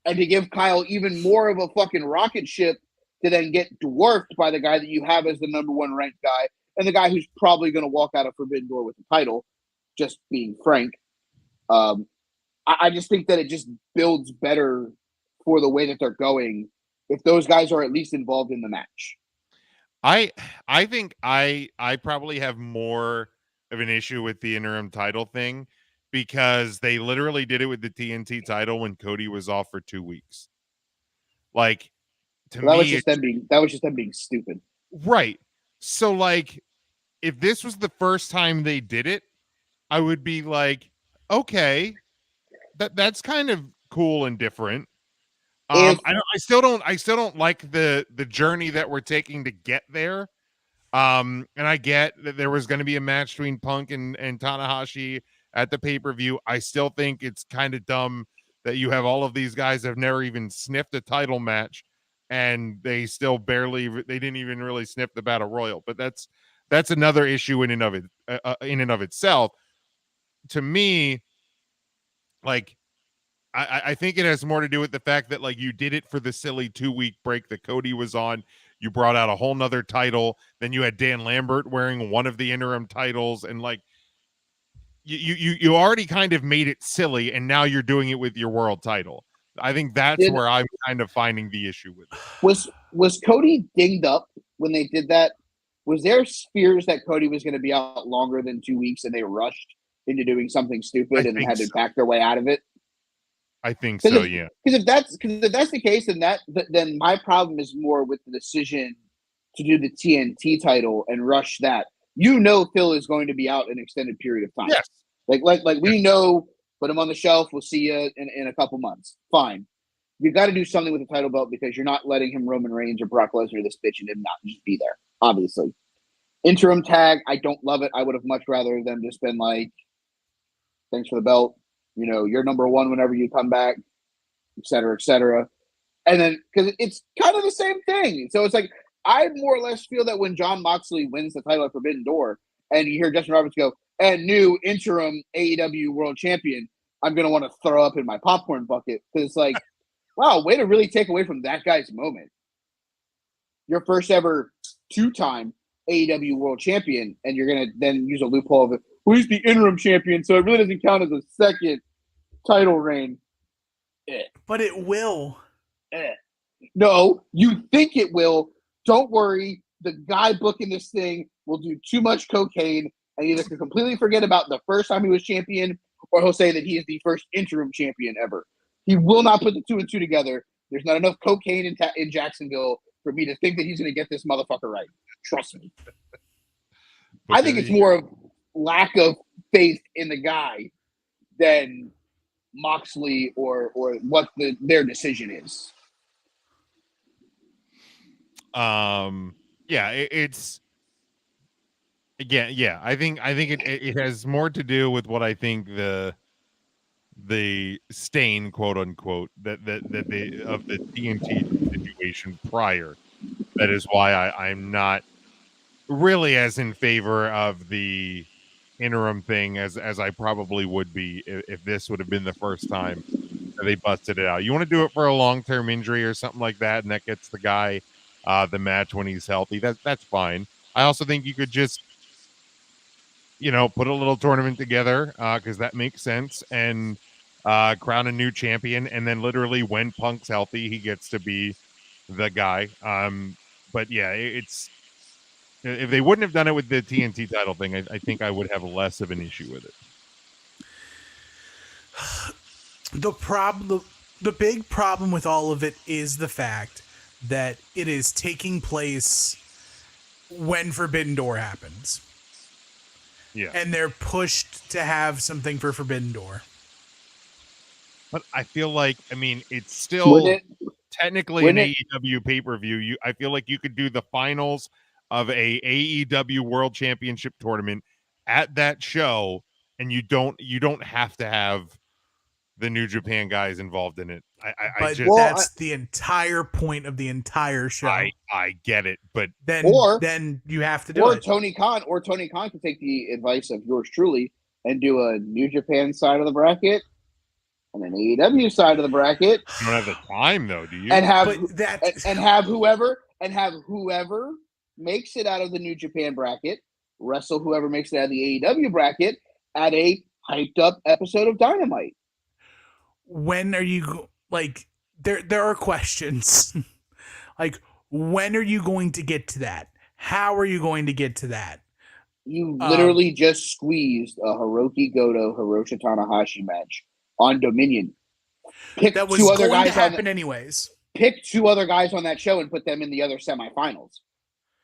and to give Kyle even more of a fucking rocket ship to then get dwarfed by the guy that you have as the number one ranked guy and the guy who's probably going to walk out of Forbidden Door with the title, just being frank. I just think that it just builds better for the way that they're going if those guys are at least involved in the match. I think I probably have more of an issue with the interim title thing because they literally did it with the TNT title when Cody was off for 2 weeks. Like, to me, that was just them being stupid. Right. So, like, if this was the first time they did it, I would be like, okay, that's kind of cool and different. I still don't like the journey that we're taking to get there. And I get that there was going to be a match between Punk and Tanahashi at the pay-per-view. I still think it's kind of dumb that you have all of these guys that have never even sniffed a title match, and they still they didn't even really sniff the Battle Royal. But that's another issue in and of itself. To me, like, I think it has more to do with the fact that, like, you did it for the silly 2-week break that Cody was on. You brought out a whole nother title. Then you had Dan Lambert wearing one of the interim titles, and like you already kind of made it silly, and now you're doing it with your world title. I think that's where I'm kind of finding the issue with it. Was Cody dinged up when they did that? Was there fears that Cody was going to be out longer than 2 weeks, and they rushed into doing something stupid and had to back their way out of it? I think so, yeah. Because if that's the case, then my problem is more with the decision to do the TNT title and rush that. You know, Phil is going to be out an extended period of time. Yes. Like we know, put him on the shelf. We'll see you in a couple months. Fine. You got to do something with the title belt because you're not letting him Roman Reigns or Brock Lesnar this bitch and him not just be there. Obviously, interim tag. I don't love it. I would have much rather them just been like, thanks for the belt. You know, you're number one whenever you come back, et cetera, et cetera. And then, because it's kind of the same thing. So it's like, I more or less feel that when Jon Moxley wins the title at Forbidden Door and you hear Justin Roberts go, and new interim AEW world champion, I'm going to want to throw up in my popcorn bucket. Because it's like, wow, way to really take away from that guy's moment. Your first ever 2-time AEW world champion, and you're going to then use a loophole of it. Well, he's the interim champion, so it really doesn't count as a second title reign. But it will. No, you think it will. Don't worry. The guy booking this thing will do too much cocaine and either can completely forget about the first time he was champion, or he'll say that he is the first interim champion ever. He will not put the 2 and 2 together. There's not enough cocaine in Jacksonville for me to think that he's going to get this motherfucker right. Trust me. I think it's more of lack of faith in the guy than Moxley or what their decision is. Yeah, it's again, yeah. I think it has more to do with what I think the stain, quote unquote, that they of the TNT situation prior. That is why I'm not really as in favor of the interim thing as I probably would be if this would have been the first time that they busted it out. You want to do it for a long-term injury or something like that, and that gets the guy the match when he's healthy. That's fine. I also think you could just put a little tournament together because that makes sense, and crown a new champion, and then literally when Punk's healthy, he gets to be the guy. But yeah, it's if they wouldn't have done it with the TNT title thing, I think I would have less of an issue with it. The big problem with all of it is the fact that it is taking place when Forbidden Door happens. Yeah. And they're pushed to have something for Forbidden Door. But I feel like, it's still technically an it- AEW pay-per-view. I feel like you could do the finals of a AEW World Championship tournament at that show, and you don't have to have the New Japan guys involved in it. That's the entire point of the entire show. I get it, but then you have to do it. Tony Khan can take the advice of yours truly and do a New Japan side of the bracket and an AEW side of the bracket. You don't have the time though, do you? And have whoever makes it out of the New Japan bracket wrestle whoever makes it out of the AEW bracket at a hyped up episode of Dynamite. When are you there are questions like, when are you going to get to that? How are you going to get to that? You literally just squeezed a Hiroki Goto Hiroshi Tanahashi match on Dominion. That was going to happen anyways. Pick two other guys on that show and put them in the other semifinals.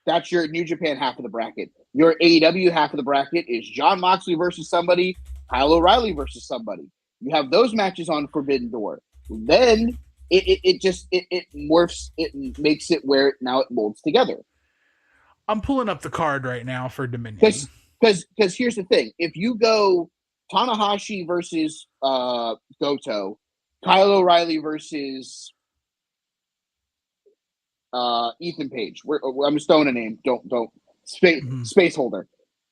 That's your New Japan half of the bracket. Your AEW half of the bracket is Jon Moxley versus somebody, Kyle O'Reilly versus somebody. You have those matches on Forbidden Door. Then it morphs. It makes it where now it molds together. I'm pulling up the card right now for Dominion. Because here's the thing: if you go Tanahashi versus Goto, Kyle O'Reilly versus Ethan Page. I'm stowing a name. Don't space holder.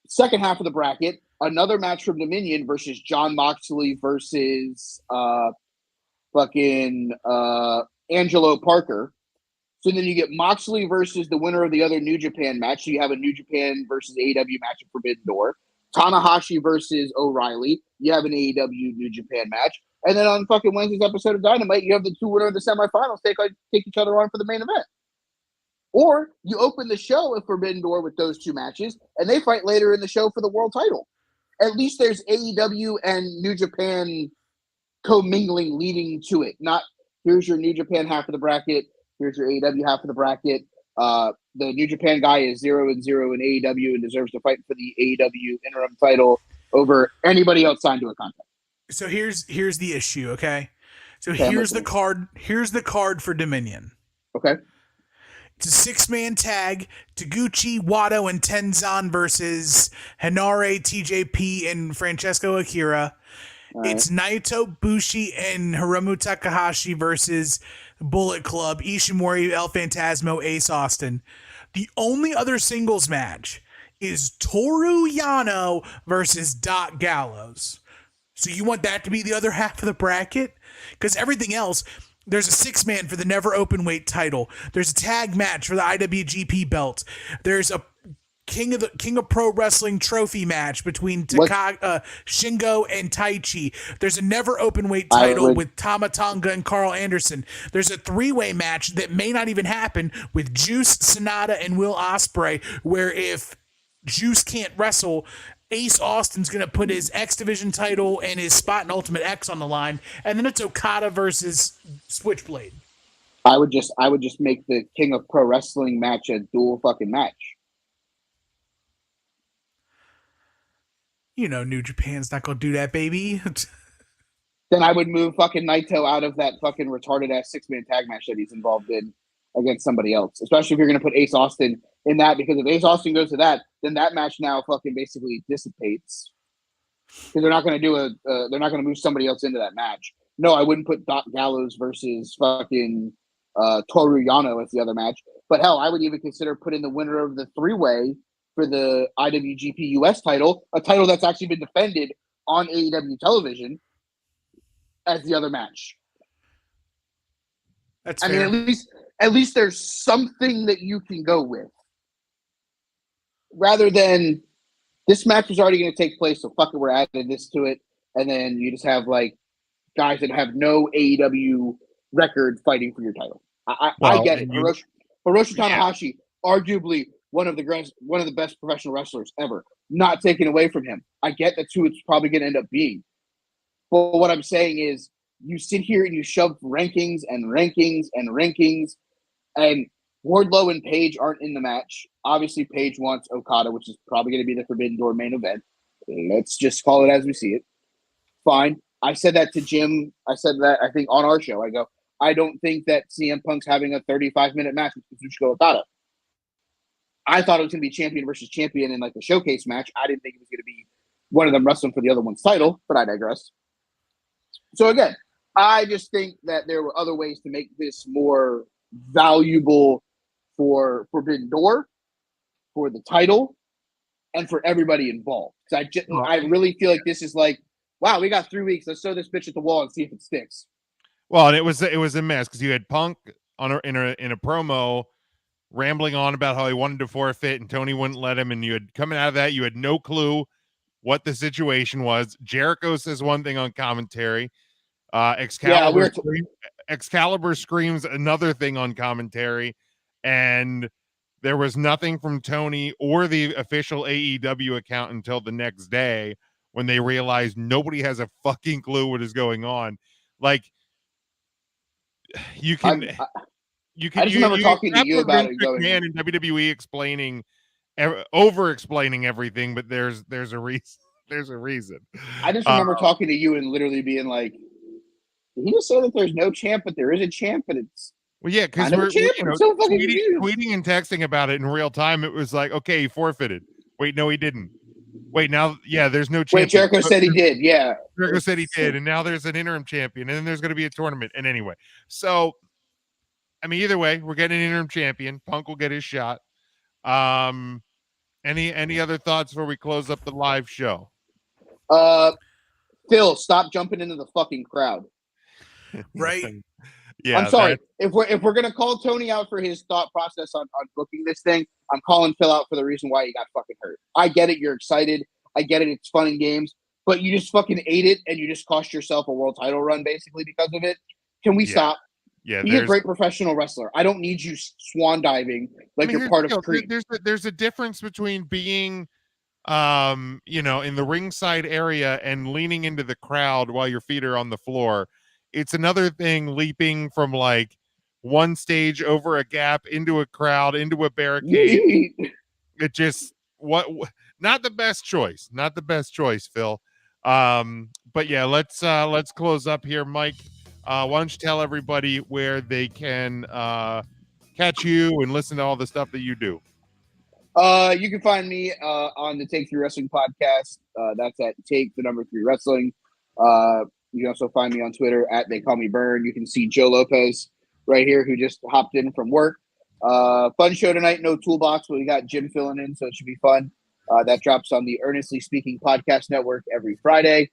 Second half of the bracket. Another match from Dominion versus Jon Moxley versus Angelo Parker. So then you get Moxley versus the winner of the other New Japan match. So you have a New Japan versus AEW match at Forbidden Door. Tanahashi versus O'Reilly. You have an AEW New Japan match. And then on fucking Wednesday's episode of Dynamite, you have the two winners of the semifinals take each other on for the main event. Or you open the show at Forbidden Door with those two matches, and they fight later in the show for the world title. At least there's AEW and New Japan commingling leading to it. Not, here's your New Japan half of the bracket, here's your AEW half of the bracket. The New Japan guy is 0-0 in AEW and deserves to fight for the AEW interim title over anybody else signed to a contract. So here's the issue, okay? So here's the card. Here's the card for Dominion. Okay. It's a 6-man tag: Taguchi, Wato, and Tenzan versus Hinare, TJP, and Francesco Akira. Right. It's Naito, Bushi, and Hiromu Takahashi versus Bullet Club, Ishimori, El Phantasmo, Ace Austin. The only other singles match is Toru Yano versus Doc Gallows. So you want that to be the other half of the bracket? Because everything else, there's a 6-man for the never open weight title. There's a tag match for the IWGP belt. There's a King of Pro Wrestling trophy match between Shingo and Taichi. There's a never open weight title with Tama Tonga and Carl Anderson. There's a 3-way match that may not even happen with Juice, Sonata, and Will Ospreay, where if Juice can't wrestle, Ace Austin's going to put his X Division title and his spot in Ultimate X on the line, and then it's Okada versus Switchblade. I would just make the King of Pro Wrestling match a dual fucking match. You know New Japan's not going to do that, baby. Then I would move fucking Naito out of that fucking retarded ass 6-man tag match that he's involved in against somebody else, especially if you're going to put Ace Austin in that, because if Ace Austin goes to that, then that match now fucking basically dissipates because they're not going to do they're not going to move somebody else into that match. No, I wouldn't put Doc Gallows versus fucking Toru Yano as the other match. But hell, I would even consider putting the winner of the 3-way for the IWGP US title, a title that's actually been defended on AEW television, as the other match. That's fair. I mean, at least there's something that you can go with, rather than This match was already going to take place, so fuck it, we're adding this to it. And then you just have, like, guys that have no AEW record fighting for your title. I get it. Hiroshi Tanahashi, arguably one of the best professional wrestlers ever. Not taken away from him. I get that's who it's probably going to end up being. But what I'm saying is, you sit here and you shove rankings, and Wardlow and Paige aren't in the match. Obviously, Paige wants Okada, which is probably going to be the Forbidden Door main event. Let's just call it as we see it. Fine. I said that to Jim. I said that, I think, on our show. I go, I don't think that CM Punk's having a 35-minute match with Kazuchika Okada. I thought it was going to be champion versus champion in, like, a showcase match. I didn't think it was going to be one of them wrestling for the other one's title, but I digress. So, again, I just think that there were other ways to make this more valuable for Forbidden Door, for the title, and for everybody involved. I really feel like this is like, wow, we got 3 weeks. Let's throw this bitch at the wall and see if it sticks. Well, and it was a mess because you had Punk in a promo rambling on about how he wanted to forfeit and Tony wouldn't let him, and you had coming out of that, you had no clue what the situation was. Jericho says one thing on commentary. Excalibur screams another thing on commentary, and there was nothing from Tony or the official AEW account until the next day when they realized nobody has a fucking clue what is going on. Like, you can I just remember talking to you about it going, man, in WWE over explaining everything, but there's a reason. There's a reason. I just remember talking to you and literally being like, did he just say that there's no champ, but there is a champ, and it's well, yeah, because we're so tweeting and texting about it in real time. It was like, okay, he forfeited. Wait, no, he didn't. Wait, now, yeah, there's no champion. Wait, Jericho said he did. Yeah, Jericho said he did, and now there's an interim champion, and then there's going to be a tournament. And anyway, so I mean, either way, we're getting an interim champion. Punk will get his shot. Any other thoughts before we close up the live show? Phil, stop jumping into the fucking crowd. Right. Yeah, I'm sorry. If we're gonna call Tony out for his thought process on booking this thing, I'm calling Phil out for the reason why he got fucking hurt. I get it. You're excited. I get it. It's fun and games, but you just fucking ate it, and you just cost yourself a world title run basically because of it. Can we stop? Yeah, be a great professional wrestler. I don't need you swan diving like you're part of Creed. There's a difference between being, in the ringside area and leaning into the crowd while your feet are on the floor. It's another thing leaping from like one stage over a gap into a crowd, into a barricade. It just not the best choice. Not the best choice, Phil. But yeah, let's close up here, Mike. Why don't you tell everybody where they can catch you and listen to all the stuff that you do? You can find me on the Take 3 Wrestling podcast. That's at Take 3 Wrestling. You can also find me on Twitter at They Call Me Burn. You can see Joe Lopez right here, who just hopped in from work. Fun show tonight. No toolbox, but we got Jim filling in, so it should be fun. That drops on the Earnestly Speaking Podcast Network every Friday.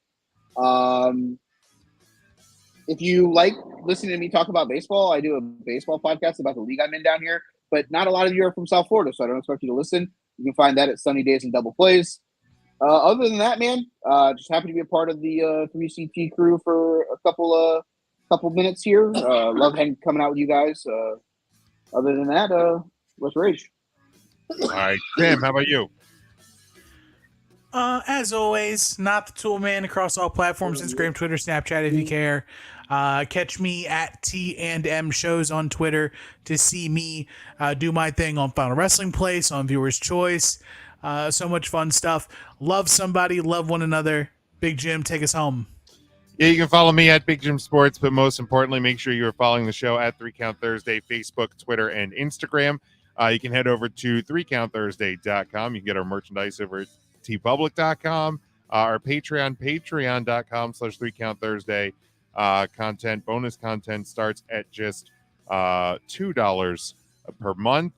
If you like listening to me talk about baseball, I do a baseball podcast about the league I'm in down here, but not a lot of you are from South Florida, so I don't expect you to listen. You can find that at Sunny Days and Double Plays. Other than that, man, just happy to be a part of the 3CT crew for a couple minutes here. Love coming out with you guys. Other than that, let's rage. All right, Tim, how about you? As always, not the tool man across all platforms: Instagram, Twitter, Snapchat, if you care. Catch me at T&M Shows on Twitter to see me do my thing on Final Wrestling Place, on Viewer's Choice. So much fun stuff. Love somebody, love one another. Big Jim, take us home. Yeah, you can follow me at Big Jim Sports, but most importantly, make sure you are following the show at 3 Count Thursday, Facebook, Twitter, and Instagram. You can head over to 3countthursday.com. You can get our merchandise over at tpublic.com, our Patreon, patreon.com/3countthursday. Bonus content starts at just $2 per month.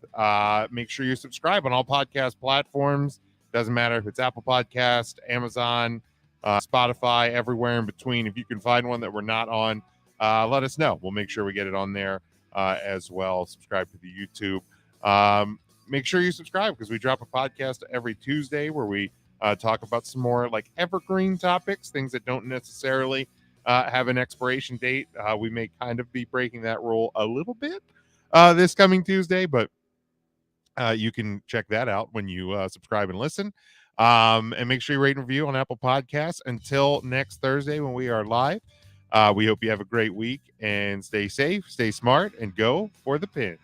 Make sure you subscribe on all podcast platforms. Doesn't matter if it's Apple Podcast, Amazon, Spotify, everywhere in between. If you can find one that we're not on, let us know. We'll make sure we get it on there as well. Subscribe to the YouTube. Make sure you subscribe because we drop a podcast every Tuesday where we talk about some more like evergreen topics, things that don't necessarily have an expiration date. We may kind of be breaking that rule a little bit this coming Tuesday, but you can check that out when you subscribe and listen. And make sure you rate and review on Apple Podcasts. Until next Thursday when we are live, we hope you have a great week and stay safe, stay smart, and go for the pin.